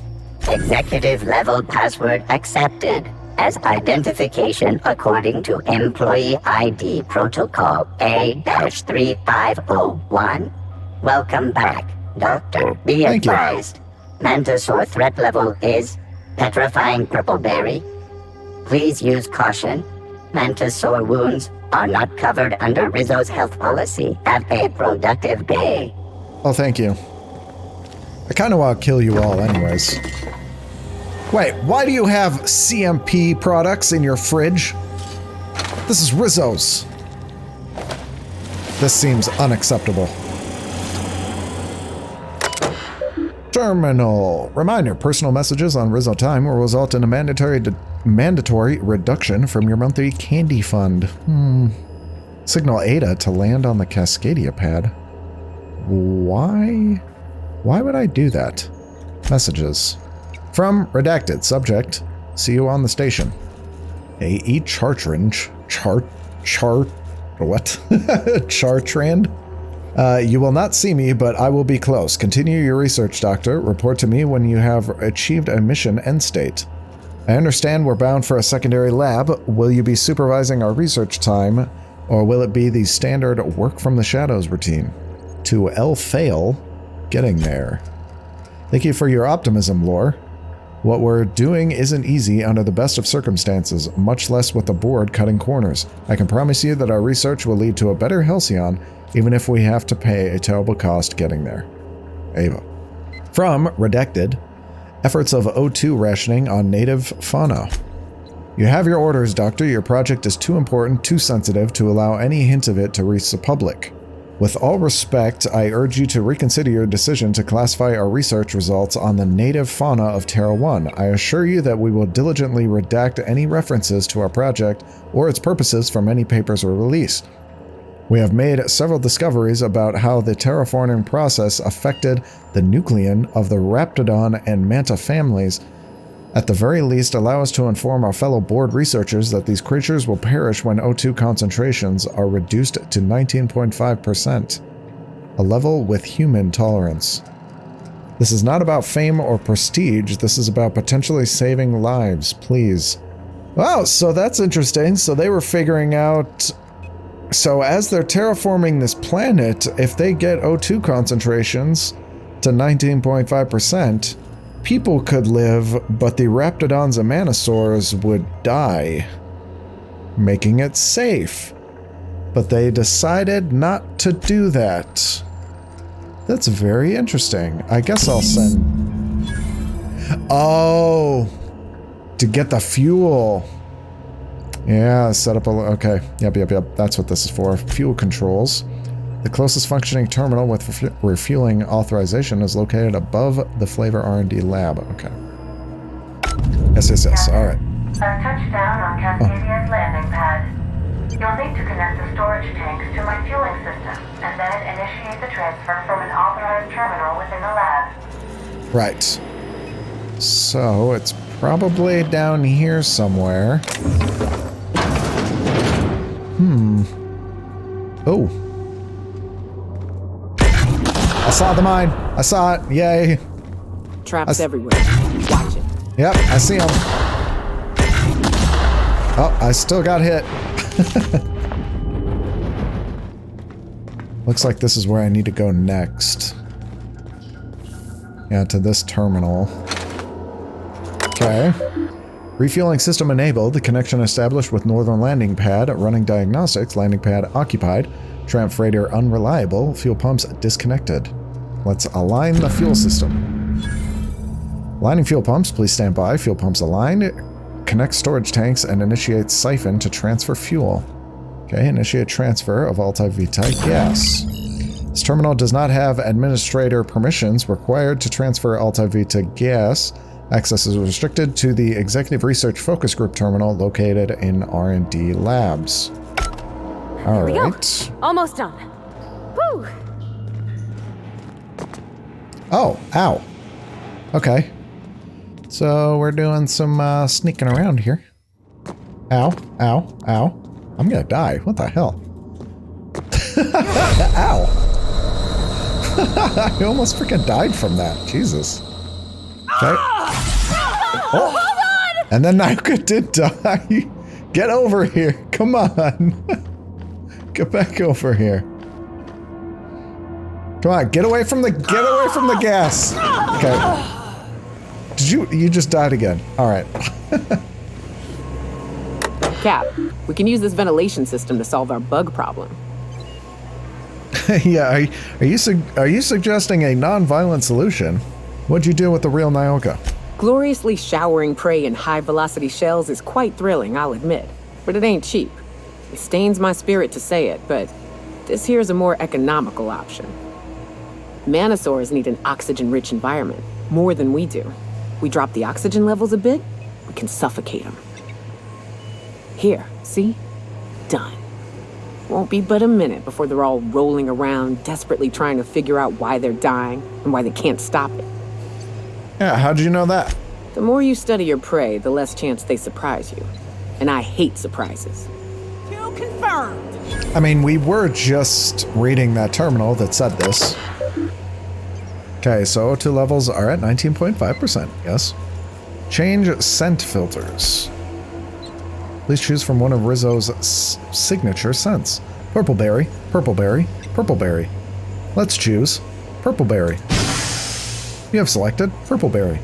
S6: Executive level password accepted as identification according to employee ID protocol A-3501. Welcome back, Doctor. Be
S1: Thank you.
S6: advised. Mantisaur threat level is petrifying purple berry. Please use caution. Mantisaur wounds are not covered under Rizzo's health policy. Have a productive day.
S1: Oh, thank you. I kind of want to kill you all anyways. Wait, why do you have CMP products in your fridge? This is Rizzo's. This seems unacceptable. Terminal. Reminder, personal messages on Rizzo time will result in a mandatory reduction from your monthly candy fund. Signal Ada to land on the Cascadia pad. Why? Why would I do that? Messages. From Redacted. Subject. See you on the station. A.E. Chartrand. What? Chartrand? You will not see me, but I will be close. Continue your research, Doctor. Report to me when you have achieved a mission end state. I understand we're bound for a secondary lab. Will you be supervising our research time, or will it be the standard work from the shadows routine? To El Fail, getting there. Thank you for your optimism, Lore. What we're doing isn't easy under the best of circumstances, much less with the board cutting corners. I can promise you that our research will lead to a better Halcyon, even if we have to pay a terrible cost getting there. Ava. From Redacted. Efforts of O2 rationing on native fauna. You have your orders, Doctor. Your project is too important, too sensitive to allow any hint of it to reach the public. With all respect, I urge you to reconsider your decision to classify our research results on the native fauna of Terra 1. I assure you that we will diligently redact any references to our project or its purposes from any papers or release. We have made several discoveries about how the terraforming process affected the nucleon of the Raptidon and Manta families. At the very least, allow us to inform our fellow board researchers that these creatures will perish when O2 concentrations are reduced to 19.5%, a level with human tolerance. This is not about fame or prestige, this is about potentially saving lives, please. Wow, so that's interesting. So they were figuring out... So as they're terraforming this planet, if they get O2 concentrations to 19.5%, people could live, but the Raptidons and Manosaurs would die, making it safe. But they decided not to do that. That's very interesting. I guess I'll send... Oh! To get the fuel. Yeah, set up a... Okay. Yep. That's what this is for. Fuel controls. The closest functioning terminal with refueling authorization is located above the Flavor R&D lab. Okay. Yes. All right.
S7: Touchdown on Cascadia's landing pad. You'll need to connect the storage tanks to my fueling system, and then initiate the transfer from an authorized terminal within the lab.
S1: Right. So, it's probably down here somewhere. Oh. I saw the mine. I saw it. Yay.
S2: Traps everywhere. Watch it.
S1: Yep, I see them. Oh, I still got hit. Looks like this is where I need to go next. Yeah, to this terminal. Okay. Refueling system enabled. The connection established with northern landing pad. Running diagnostics. Landing pad occupied. Tramp freighter unreliable. Fuel pumps disconnected. Let's align the fuel system. Aligning fuel pumps. Please stand by. Fuel pumps aligned. Connect storage tanks and initiate siphon to transfer fuel. Okay, initiate transfer of Alta Vita gas. This terminal does not have administrator permissions required to transfer Alta Vita gas. Access is restricted to the Executive Research Focus Group terminal located in R&D labs. All right.
S4: Almost done. Woo!
S1: Oh, ow. Okay. So we're doing some sneaking around here. Ow, ow, ow. I'm gonna die. What the hell? Ow. I almost freaking died from that. Jesus. Okay. Oh. And then Naoka did die. Get over here. Come on. Get back over here. Come on, get away from the gas. Okay. You just died again. All right.
S2: Cap, we can use this ventilation system to solve our bug problem.
S1: Yeah, are you suggesting a non-violent solution? What'd you do with the real Naoka?
S2: Gloriously showering prey in high-velocity shells is quite thrilling, I'll admit. But it ain't cheap. It stains my spirit to say it, but this here's a more economical option. Manosaurs need an oxygen-rich environment, more than we do. We drop the oxygen levels a bit, we can suffocate them. Here, see? Done. Won't be but a minute before they're all rolling around, desperately trying to figure out why they're dying and why they can't stop it.
S1: Yeah, how'd you know that?
S2: The more you study your prey, the less chance they surprise you. And I hate surprises.
S8: Kill confirmed!
S1: I mean, we were just reading that terminal that said this. Okay, so O2 levels are at 19.5%, yes. Change scent filters. Please choose from one of Rizzo's signature scents. Purple berry, purple berry, purple berry. Let's choose purple berry. You have selected purple berry.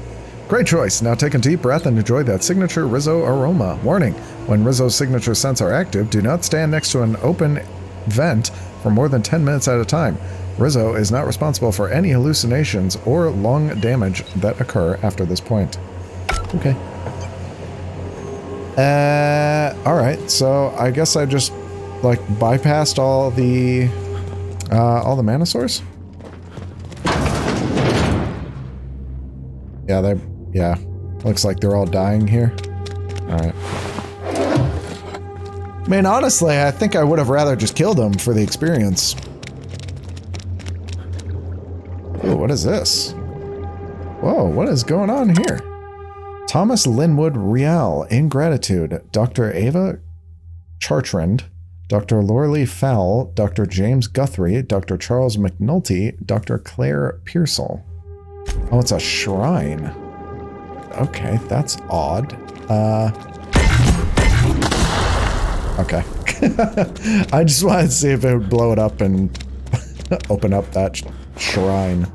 S1: Great choice. Now take a deep breath and enjoy that signature Rizzo aroma. Warning, when Rizzo's signature scents are active, do not stand next to an open vent for more than 10 minutes at a time. Rizzo is not responsible for any hallucinations or lung damage that occur after this point. Okay. Alright, so I guess I just, like, bypassed all the Manosaurs? Yeah, looks like they're all dying here. Alright. I mean, honestly, I think I would have rather just killed them for the experience. Ooh, what is this? Whoa, what is going on here? Thomas Linwood Rial, in gratitude, Dr. Ava Chartrand, Dr. Lorelei Fowle, Dr. James Guthrie, Dr. Charles McNulty, Dr. Claire Pearsall. Oh, it's a shrine. Okay, that's odd. Okay. I just wanted to see if it would blow it up and open up that shrine.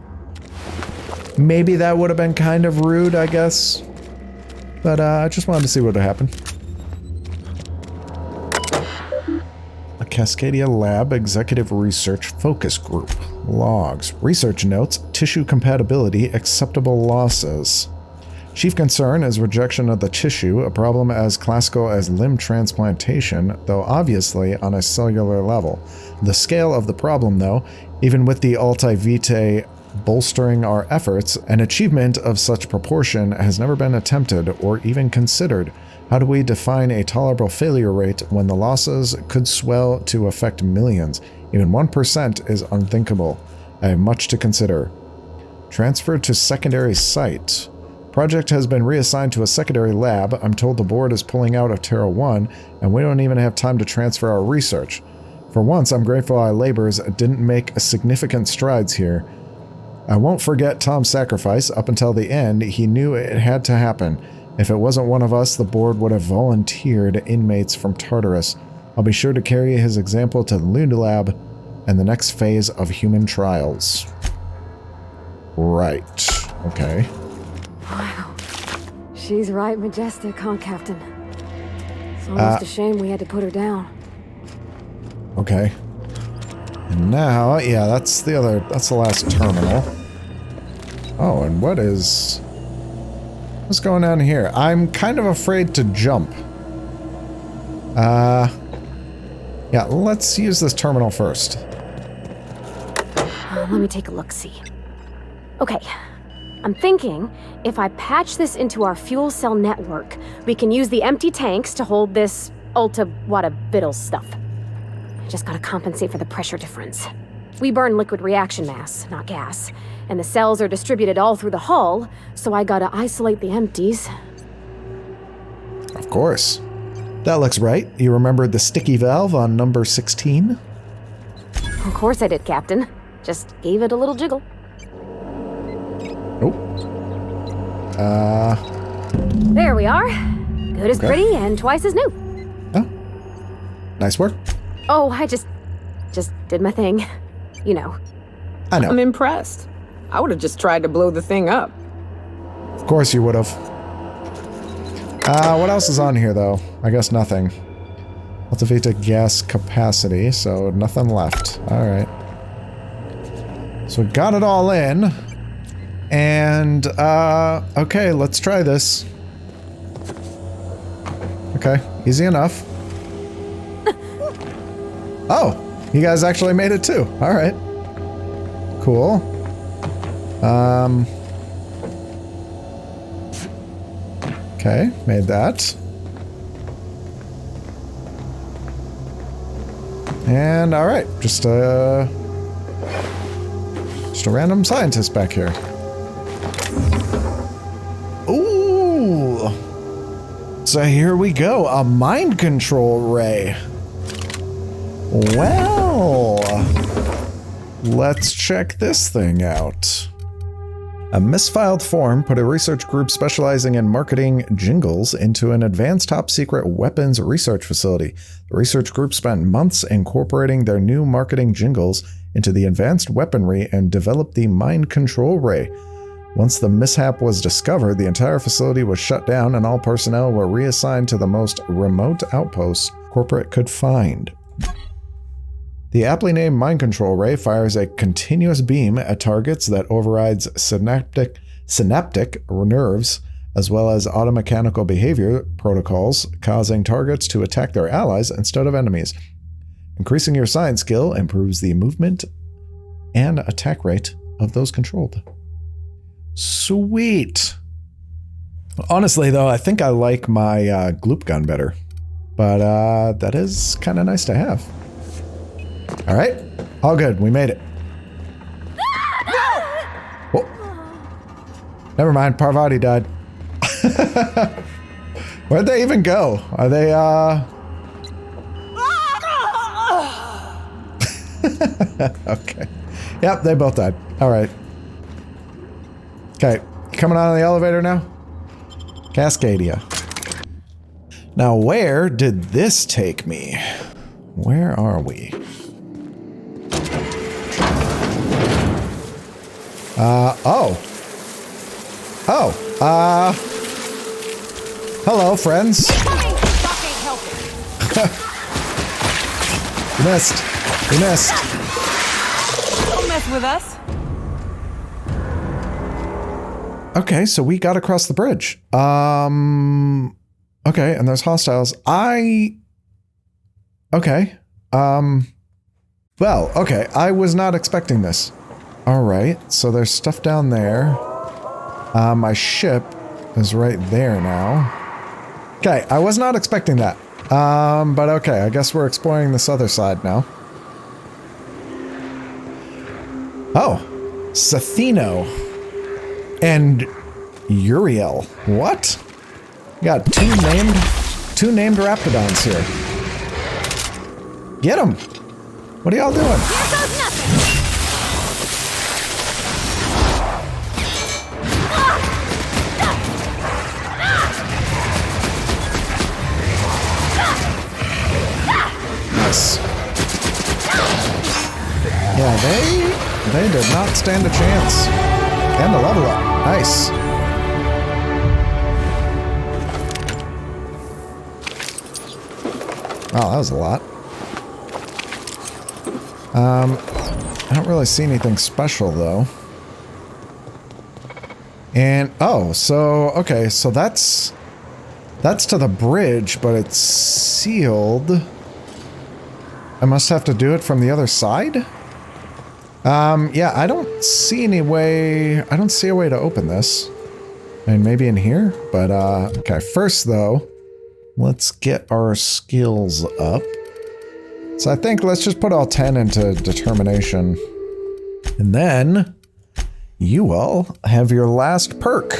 S1: Maybe that would have been kind of rude, I guess. But I just wanted to see what would happen. Cascadia Lab Executive Research Focus Group. Logs. Research notes. Tissue compatibility. Acceptable losses. Chief concern is rejection of the tissue, a problem as classical as limb transplantation, though obviously on a cellular level. The scale of the problem, though, even with the Altae Vitae bolstering our efforts, an achievement of such proportion has never been attempted or even considered. How do we define a tolerable failure rate when the losses could swell to affect millions? Even 1% is unthinkable. I have much to consider. Transferred to secondary site. Project has been reassigned to a secondary lab. I'm told the board is pulling out of Terra 1, and we don't even have time to transfer our research. For once, I'm grateful our labors didn't make significant strides here. I won't forget Tom's sacrifice. Up until the end, he knew it had to happen. If it wasn't one of us, the board would have volunteered inmates from Tartarus. I'll be sure to carry his example to the Luna Lab and the next phase of human trials. Right. Okay.
S4: Wow. She's right majestic, huh, Captain? It's almost a shame we had to put her down.
S1: Okay. And now, yeah, that's the last terminal. Oh, and what's going on here? I'm kind of afraid to jump. Yeah, let's use this terminal first.
S4: Let me take a look-see. Okay. I'm thinking, if I patch this into our fuel cell network, we can use the empty tanks to hold this ulta-wada-viddle stuff. I just gotta compensate for the pressure difference. We burn liquid reaction mass, not gas, and the cells are distributed all through the hull, so I gotta isolate the empties.
S1: Of course. That looks right. You remembered the sticky valve on number 16?
S4: Of course I did, Captain. Just gave it a little jiggle.
S1: Nope.
S4: There we are. Good as pretty and twice as new.
S1: Oh. Nice work.
S4: Oh, I just did my thing. You know.
S1: I know.
S2: I'm impressed. I would have just tried to blow the thing up.
S1: Of course you would have. What else is on here, though? I guess nothing. Alta gas capacity, so nothing left. Alright. So we got it all in. And, okay, let's try this. Okay, easy enough. Oh, you guys actually made it too. Alright. Cool. Okay, made that. And alright, just a random scientist back here. Ooh! So here we go, a mind control ray. Well, let's check this thing out. A misfiled form put a research group specializing in marketing jingles into an advanced top-secret weapons research facility. The research group spent months incorporating their new marketing jingles into the advanced weaponry and developed the mind control ray. Once the mishap was discovered, the entire facility was shut down and all personnel were reassigned to the most remote outposts corporate could find. The aptly named Mind Control Ray fires a continuous beam at targets that overrides synaptic nerves, as well as automechanical behavior protocols, causing targets to attack their allies instead of enemies. Increasing your science skill improves the movement and attack rate of those controlled. Sweet! Honestly, though, I think I like my gloop gun better. But that is kind of nice to have. Alright, all good, we made it. Whoa. Never mind, Parvati died. Where'd they even go? Are they, okay. Yep, they both died. Alright. Okay, coming out of the elevator now? Cascadia. Now, where did this take me? Where are we? Hello, friends. You missed. You missed.
S3: Don't mess with us.
S1: Okay, so we got across the bridge. Okay, and there's hostiles. Okay. Well, okay, I was not expecting this. All right, so there's stuff down there. My ship is right there now. Okay, I was not expecting that. But okay, I guess we're exploring this other side now. Oh, Sathino and Uriel. What? We got two named Raptidons here. Get them! What are y'all doing?
S4: Here goes nothing!
S1: Nice. Yeah, they did not stand a chance. And a level up. Nice. Oh, that was a lot. I don't really see anything special though. And oh, so okay, so that's to the bridge, but it's sealed. I must have to do it from the other side? Yeah, I don't see any way. I don't see a way to open this. And maybe in here, but okay, first though, let's get our skills up. So I think let's just put all 10 into determination. And then you will have your last perk.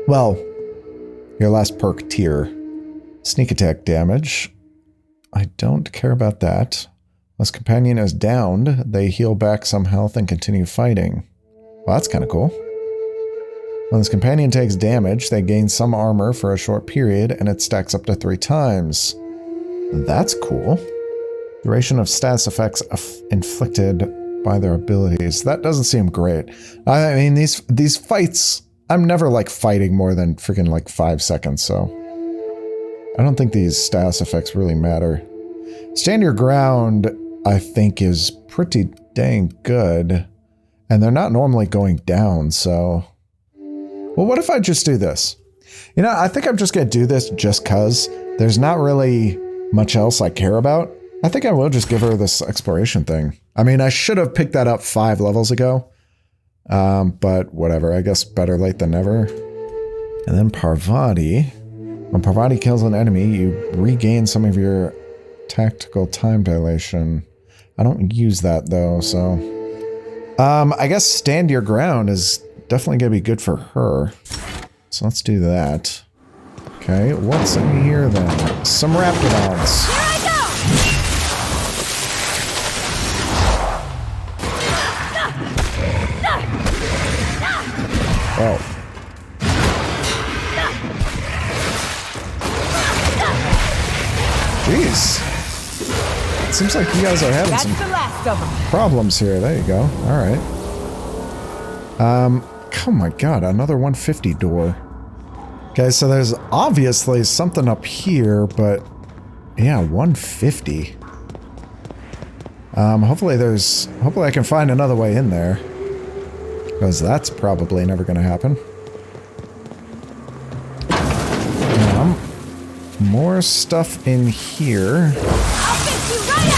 S1: Well, your last perk tier. Sneak attack damage. I don't care about that. Unless companion is downed, they heal back some health and continue fighting. Well, that's kind of cool. When this companion takes damage, they gain some armor for a short period, and it stacks up to 3 times. That's cool. Duration of status effects inflicted by their abilities. That doesn't seem great. I mean, these fights, I'm never like fighting more than freaking like 5 seconds, so I don't think these status effects really matter. Stand your ground, I think, is pretty dang good. And they're not normally going down, so... Well, what if I just do this? You know, I think I'm just going to do this just because there's not really much else I care about. I think I will just give her this exploration thing. I mean, I should have picked that up 5 levels ago. But whatever, I guess better late than never. And then Parvati. When Parvati kills an enemy, you regain some of your tactical time dilation. I don't use that though, so... I guess stand your ground is definitely going to be good for her. So let's do that. Okay, what's in here then? Some Raptidons.
S4: Here I go!
S1: Oh. Jeez. It seems like you guys are having
S3: That's
S1: some
S3: the last of them.
S1: problems here. There you go. All right. Oh my god, another 150 door. Okay, so there's obviously something up here, but yeah, 150. Hopefully I can find another way in there. Because that's probably never going to happen. More stuff in here.
S4: I'll fix you right up!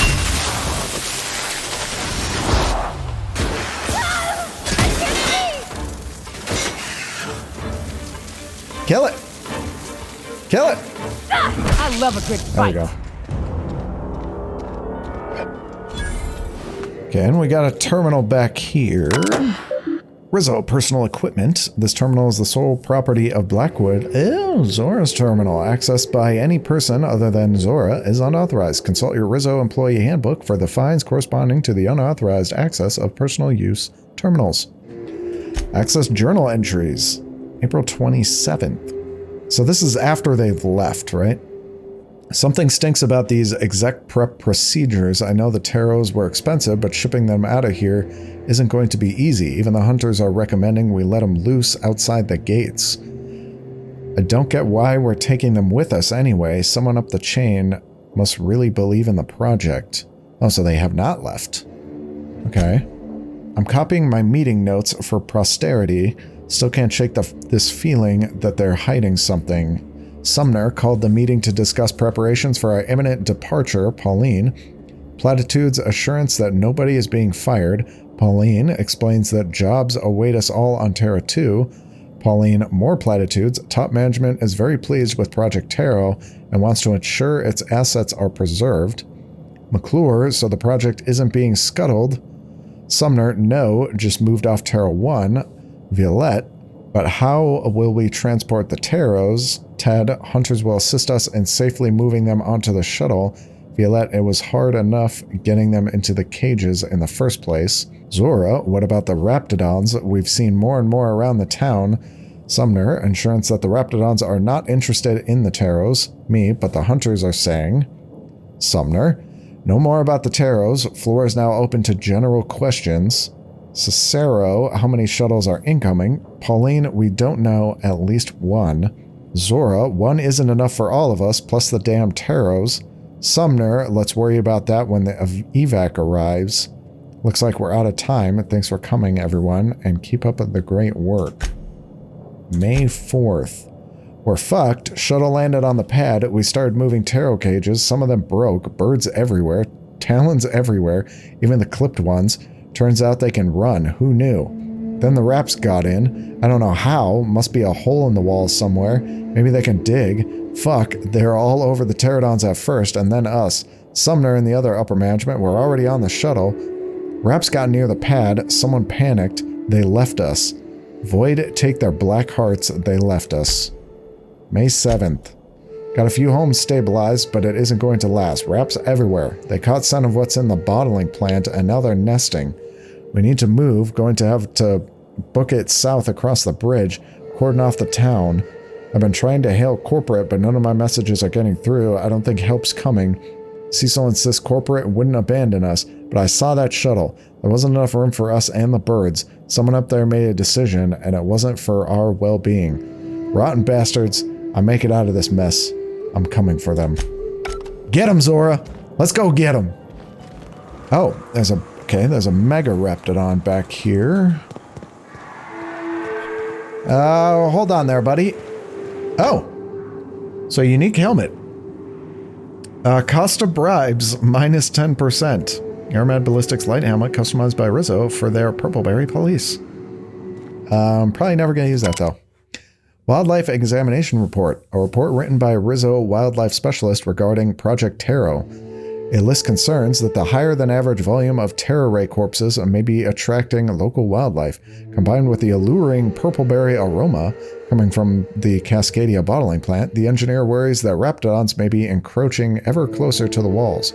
S1: Kill it! Kill it!
S3: I love a good fight.
S1: There we go. Okay, and we got a terminal back here. Rizzo personal equipment. This terminal is the sole property of Blackwood. Oh, Zora's terminal. Accessed by any person other than Zora is unauthorized. Consult your Rizzo employee handbook for the fines corresponding to the unauthorized access of personal use terminals. Access journal entries. April 27th. So this is after they've left, right? Something stinks about these exec prep procedures. I know the taros were expensive, but shipping them out of here isn't going to be easy. Even the hunters are recommending we let them loose outside the gates. I don't get why we're taking them with us anyway. Someone up the chain Must really believe in the project. Oh, so they have not left. Okay. I'm copying my meeting notes for posterity. Still can't shake this feeling that they're hiding something. Sumner called the meeting to discuss preparations for our imminent departure. Pauline. Platitude's assurance that nobody is being fired. Pauline explains that jobs await us all on Terra 2. Pauline, more platitudes. Top management is very pleased with Project Tarot and wants to ensure its assets are preserved. McClure, so the project isn't being scuttled. Sumner, no, just moved off Terra 1. Violette, but how will we transport the Taros? Ted, hunters will assist us in safely moving them onto the shuttle. Violette, it was hard enough getting them into the cages in the first place. Zora, what about the Raptidons? We've seen more and more around the town. Sumner, assurance that the Raptidons are not interested in the Taros. Me, but the hunters are saying. Sumner, no more about the Taros. Floor is now open to general questions. Cicero, how many shuttles are incoming? Pauline, we don't know, at least one. Zora, one isn't enough for all of us, plus the damn Taros. Sumner, let's worry about that when the evac arrives. Looks like we're out of time. Thanks for coming, everyone, and keep up the great work. May 4th. We're fucked. Shuttle landed on the pad. We started moving tarot cages. Some of them broke. Birds everywhere. Talons everywhere. Even the clipped ones. Turns out they can run. Who knew? Then the Raps got in. I don't know how. Must be a hole in the wall somewhere. Maybe they can dig. Fuck, they're all over the pterodons at first, and then us. Sumner and the other upper management were already on the shuttle. Raps got near the pad. Someone panicked. They left us. Void take their black hearts. They left us. May 7th. Got a few homes stabilized, but it isn't going to last. Raps everywhere. They caught scent of what's in the bottling plant, and now they're nesting. We need to move. Going to have to book it south across the bridge. Cordon off the town. I've been trying to hail corporate, but none of my messages are getting through. I don't think help's coming. Cecil insists corporate wouldn't abandon us, but I saw that shuttle. There wasn't enough room for us and the birds. Someone up there made a decision, and it wasn't for our well-being. Rotten bastards. I make it out of this mess. I'm coming for them. Get him, Zora! Let's go get him! Oh, there's a Mega Raptidon back here. Hold on there, buddy. Oh! So, unique helmet. Cost of bribes, minus 10%. Airmed Ballistics Light Helmet, customized by Rizzo for their Purpleberry Police. Probably never gonna use that, though. Wildlife Examination Report. A report written by Rizzo Wildlife Specialist regarding Project Tarot. It lists concerns that the higher-than-average volume of Terror Ray corpses may be attracting local wildlife, combined with the alluring purpleberry aroma coming from the Cascadia bottling plant. The engineer worries that Raptidons may be encroaching ever closer to the walls.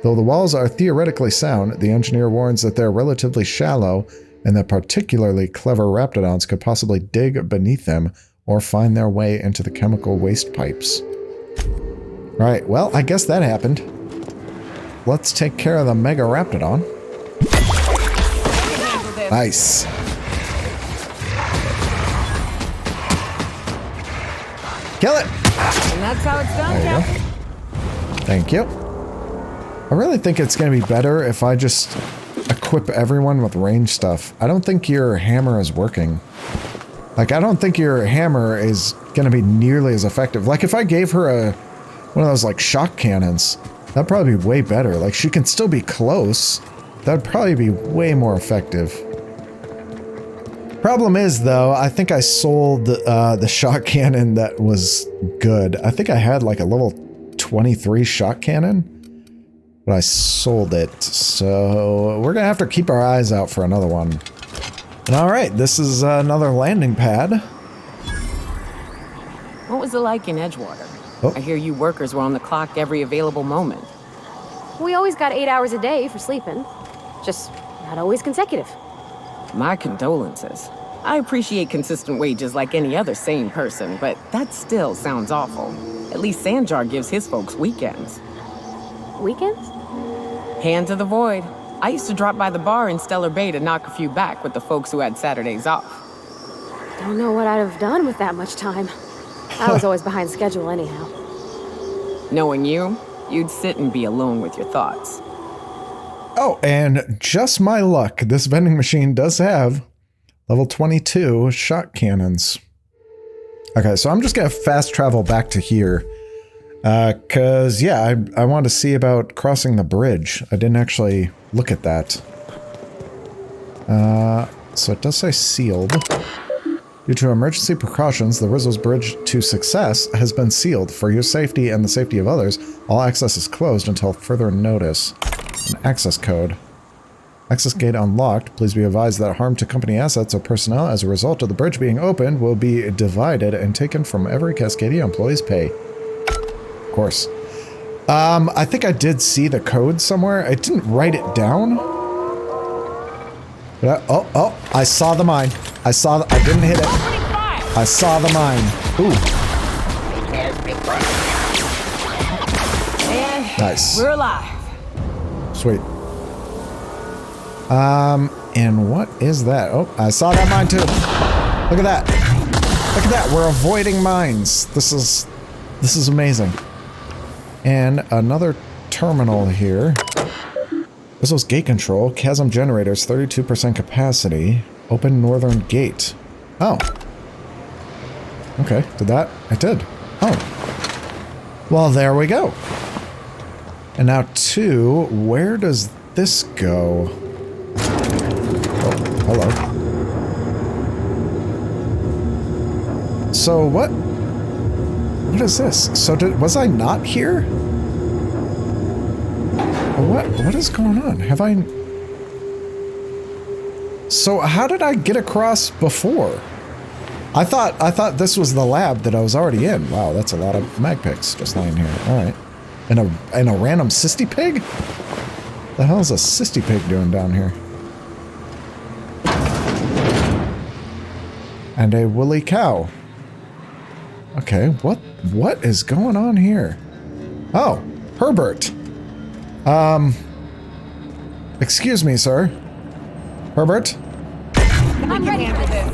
S1: Though the walls are theoretically sound, the engineer warns that they're relatively shallow and that particularly clever Raptidons could possibly dig beneath them or find their way into the chemical waste pipes. Alright, well, I guess that happened. Let's take care of the Mega Raptidon. Nice. Kill it!
S3: And that's how it's done, Captain.
S1: Thank you. I really think it's going to be better if I just equip everyone with range stuff. I don't think your hammer is working. Like, I don't think your hammer is going to be nearly as effective. Like, if I gave her one of those, like, shock cannons, that'd probably be way better. Like, she can still be close. That'd probably be way more effective. Problem is, though, I think I sold the shock cannon that was good. I think I had, like, a level 23 shock cannon, but I sold it. So we're going to have to keep our eyes out for another one. Alright, this is another landing pad.
S2: What was it like in Edgewater?
S1: Oh.
S2: I hear you workers were on the clock every available moment.
S4: We always got 8 hours a day for sleeping. Just not always consecutive.
S2: My condolences. I appreciate consistent wages like any other sane person, but that still sounds awful. At least Sanjar gives his folks weekends.
S4: Weekends?
S2: Hand to the void. I used to drop by the bar in Stellar Bay to knock a few back with the folks who had Saturdays off.
S4: Don't know what I'd have done with that much time. I was always behind schedule anyhow.
S2: Knowing you, you'd sit and be alone with your thoughts.
S1: Oh, and just my luck, this vending machine does have level 22 shot cannons. Okay, so I'm just gonna fast travel back to here. Cause yeah, I wanted to see about crossing the bridge. I didn't actually look at that. So it does say sealed. Due to emergency precautions, the Rizzo's bridge to success has been sealed. For your safety and the safety of others, all access is closed until further notice. An access code. Access gate unlocked. Please be advised that harm to company assets or personnel as a result of the bridge being opened will be divided and taken from every Cascadia employee's pay. Of course. I think I did see the code somewhere. I didn't write it down. But I saw the mine. I didn't hit it. I saw the mine. Ooh.
S2: And
S1: nice.
S2: We're alive.
S1: Sweet. And what is that? Oh, I saw that mine too. Look at that. Look at that. We're avoiding mines. This is amazing. And another terminal here. This was gate control. Chasm generators, 32% capacity. Open northern gate. Oh. Okay, did that? I did. Oh. Well, there we go. And now to, where does this go? Oh, hello. So what is this? So was I not here? What is going on? Have I... So how did I get across before? I thought this was the lab that I was already in. Wow, that's a lot of mag picks just lying here. All right. And a random cysty pig? The hell is a cysty pig doing down here? And a woolly cow. Okay, what is going on here? Oh, Herbert. Excuse me, sir. Herbert?
S8: I'm ready for this.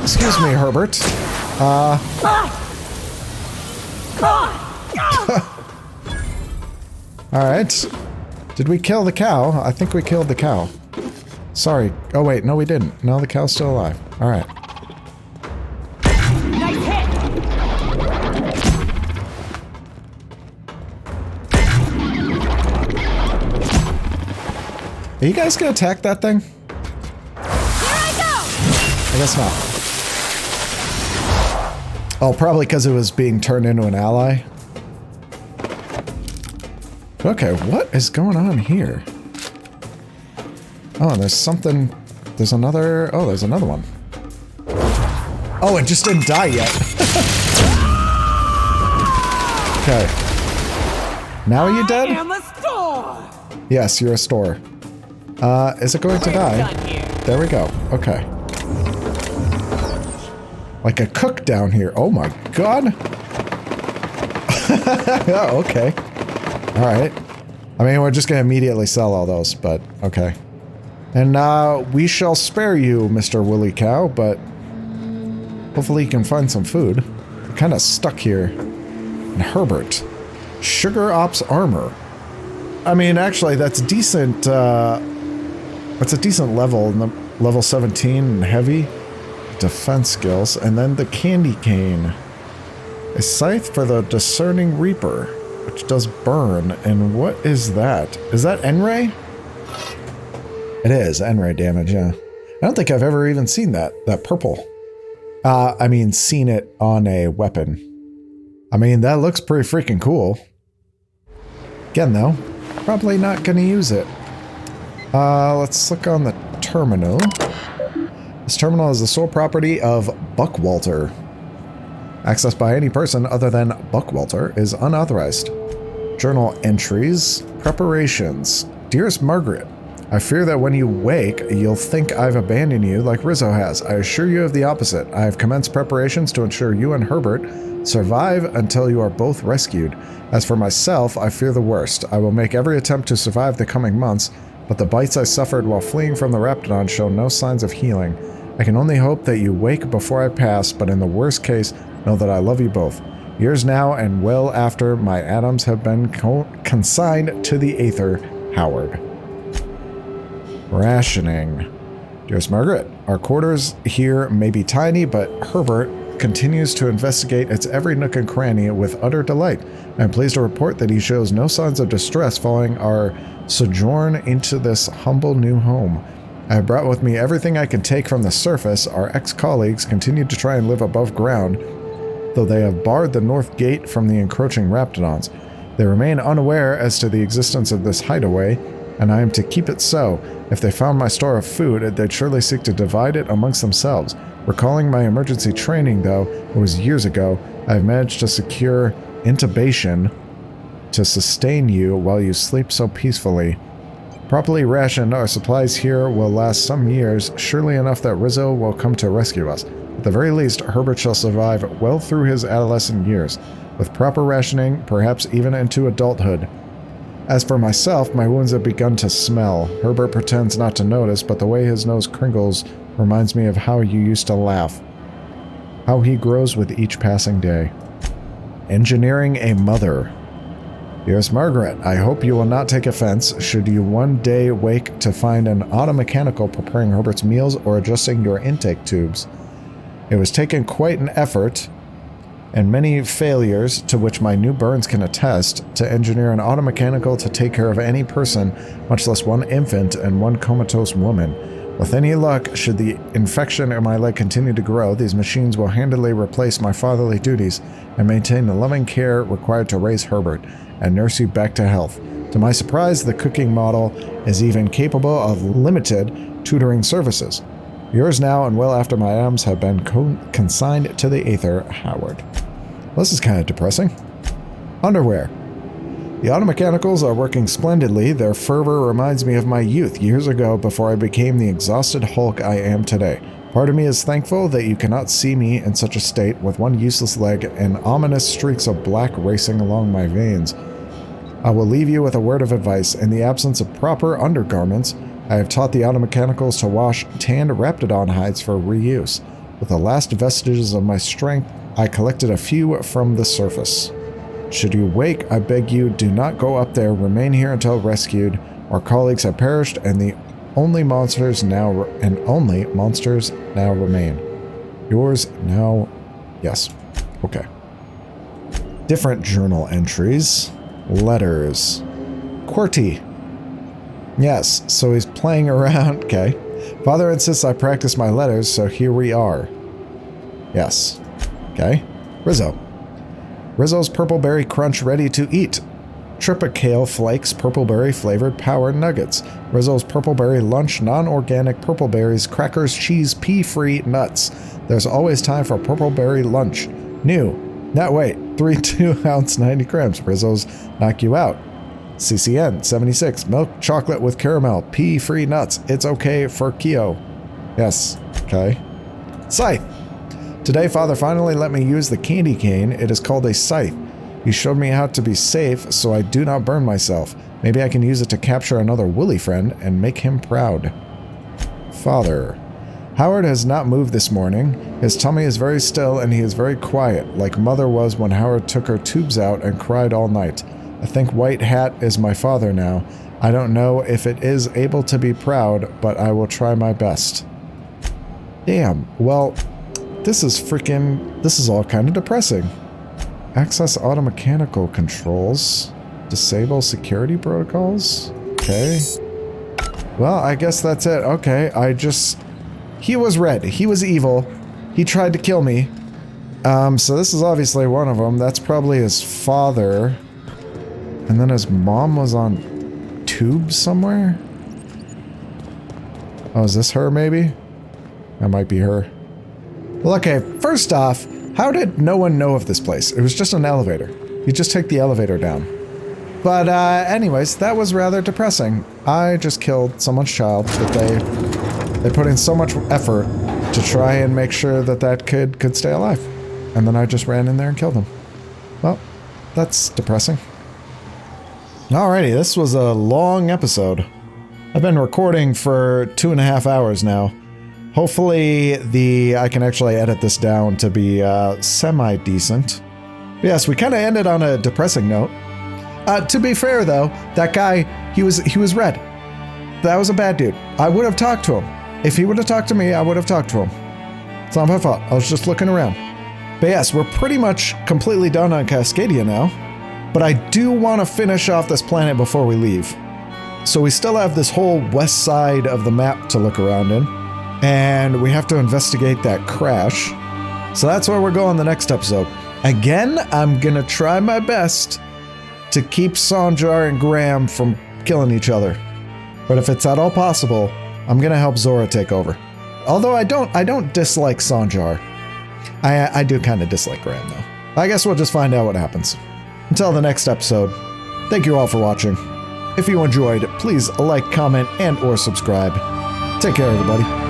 S1: Excuse me, Herbert. Alright. Did we kill the cow? I think we killed the cow. Sorry. Oh wait, no we didn't. No, the cow's still alive. Alright.
S8: Nice hit.
S1: Are you guys gonna attack that thing?
S8: Here I go.
S1: I guess not. Oh, probably because it was being turned into an ally. Okay, what is going on here? Oh, there's something... There's another... Oh, there's another one. Oh, it just didn't die yet. Okay. Now are you dead?
S8: I am a store.
S1: Yes, you're a store. Is it going to die? There we go. Okay. Like a cook down here. Oh my god. Oh, okay. Alright. I mean, we're just gonna immediately sell all those, but okay. And we shall spare you, Mr. Willy Cow, but hopefully you can find some food. We're kind of stuck here. And Herbert. Sugar Ops Armor. I mean, actually, that's decent, that's a decent level, in the level 17 and heavy. Defense skills, and then the candy cane. A scythe for the discerning reaper, which does burn. And what is that? Is that N-ray? It is N-ray damage, yeah. I don't think I've ever even seen that purple. I mean, seen it on a weapon. I mean, that looks pretty freaking cool. Again, though, probably not gonna use it. Let's look on the terminal. This terminal is the sole property of Buckwalter. Access by any person other than Buckwalter is unauthorized. Journal entries. Preparations. Dearest Margaret, I fear that when you wake, you'll think I've abandoned you like Rizzo has. I assure you of the opposite. I have commenced preparations to ensure you and Herbert survive until you are both rescued. As for myself, I fear the worst. I will make every attempt to survive the coming months, but the bites I suffered while fleeing from the Raptidon show no signs of healing. I can only hope that you wake before I pass, but in the worst case, know that I love you both. Years now and well after my atoms have been consigned to the Aether, Howard. Rationing. Dearest Margaret, our quarters here may be tiny, but Herbert continues to investigate its every nook and cranny with utter delight. I am pleased to report that he shows no signs of distress following our sojourn into this humble new home. I have brought with me everything I can take from the surface. Our ex-colleagues continue to try and live above ground, though they have barred the north gate from the encroaching Raptidons. They remain unaware as to the existence of this hideaway, and I am to keep it so. If they found my store of food, they'd surely seek to divide it amongst themselves. Recalling my emergency training, though, it was years ago, I have managed to secure intubation to sustain you while you sleep so peacefully. Properly rationed, our supplies here will last some years, surely enough that Rizzo will come to rescue us. At the very least, Herbert shall survive well through his adolescent years, with proper rationing, perhaps even into adulthood. As for myself, my wounds have begun to smell. Herbert pretends not to notice, but the way his nose crinkles reminds me of how you used to laugh. How he grows with each passing day. Engineering a mother. Dearest Margaret, I hope you will not take offense should you one day wake to find an automechanical preparing Herbert's meals or adjusting your intake tubes. It was taken quite an effort, and many failures, to which my new burns can attest, to engineer an automechanical to take care of any person, much less one infant and one comatose woman. With any luck, should the infection in my leg continue to grow, these machines will handily replace my fatherly duties and maintain the loving care required to raise Herbert and nurse you back to health. To my surprise, the cooking model is even capable of limited tutoring services. Yours now and well after my atoms have been consigned to the Aether, Howard. Well, this is kind of depressing. Underwear. The automechanicals are working splendidly. Their fervor reminds me of my youth, years ago, before I became the exhausted hulk I am today. Part of me is thankful that you cannot see me in such a state, with one useless leg and ominous streaks of black racing along my veins. I will leave you with a word of advice. In the absence of proper undergarments, I have taught the automechanicals to wash tanned Raptidon hides for reuse. With the last vestiges of my strength, I collected a few from the surface. Should you wake, I beg you, do not go up there. Remain here until rescued. Our colleagues have perished, and only monsters now remain. Yours now. Yes. Okay. Different journal entries. Letters. QWERTY. Yes, so he's playing around. Okay. Father insists I practice my letters, so here we are. Yes. Okay. Rizzo. Rizzo's Purpleberry Crunch ready to eat. Tripicale Flakes Purpleberry flavored power nuggets. Rizzo's Purpleberry Lunch non-organic purpleberries, crackers, cheese, pea-free nuts. There's always time for Purpleberry Lunch. New. Now wait. 3 2-ounce 90 grams. Rizzo's Knock You Out. CCN 76. Milk chocolate with caramel. Pea-free nuts. It's okay for Keo. Yes. Okay. Scythe. Today, Father finally let me use the candy cane. It is called a scythe. He showed me how to be safe so I do not burn myself. Maybe I can use it to capture another woolly friend and make him proud. Father. Howard has not moved this morning. His tummy is very still and he is very quiet, like Mother was when Howard took her tubes out and cried all night. I think White Hat is my father now. I don't know if it is able to be proud, but I will try my best. Damn, well, this is all kind of depressing. Access automechanical controls. Disable security protocols. Okay. Well, I guess that's it. Okay, he was red. He was evil. He tried to kill me. So this is obviously one of them. That's probably his father. And then his mom was on tubes somewhere? Oh, is this her maybe? That might be her. Well, okay, first off, how did no one know of this place? It was just an elevator. You just take the elevator down. But anyways, that was rather depressing. I just killed someone's child that they put in so much effort to try and make sure that that kid could stay alive. And then I just ran in there and killed him. Well, that's depressing. Alrighty, this was a long episode. I I've been recording for 2.5 hours now. Hopefully I can actually edit this down to be semi-decent. Yes, we kind of ended on a depressing note. To be fair though, that guy, he was red. That was a bad dude. I would have talked to him. If he would have talked to me, I would have talked to him. It's not my fault. I was just looking around. But yes, we're pretty much completely done on Cascadia now. But I do want to finish off this planet before we leave. So we still have this whole west side of the map to look around in. And we have to investigate that crash. So that's where we're going the next episode. Again, I'm gonna try my best to keep Sanjar and Graham from killing each other. But if it's at all possible, I'm gonna help Zora take over. Although I don't dislike Sanjar. I do kind of dislike Graham though. I guess we'll just find out what happens. Until the next episode, thank you all for watching. If you enjoyed, please like, comment, and/or subscribe. Take care, everybody.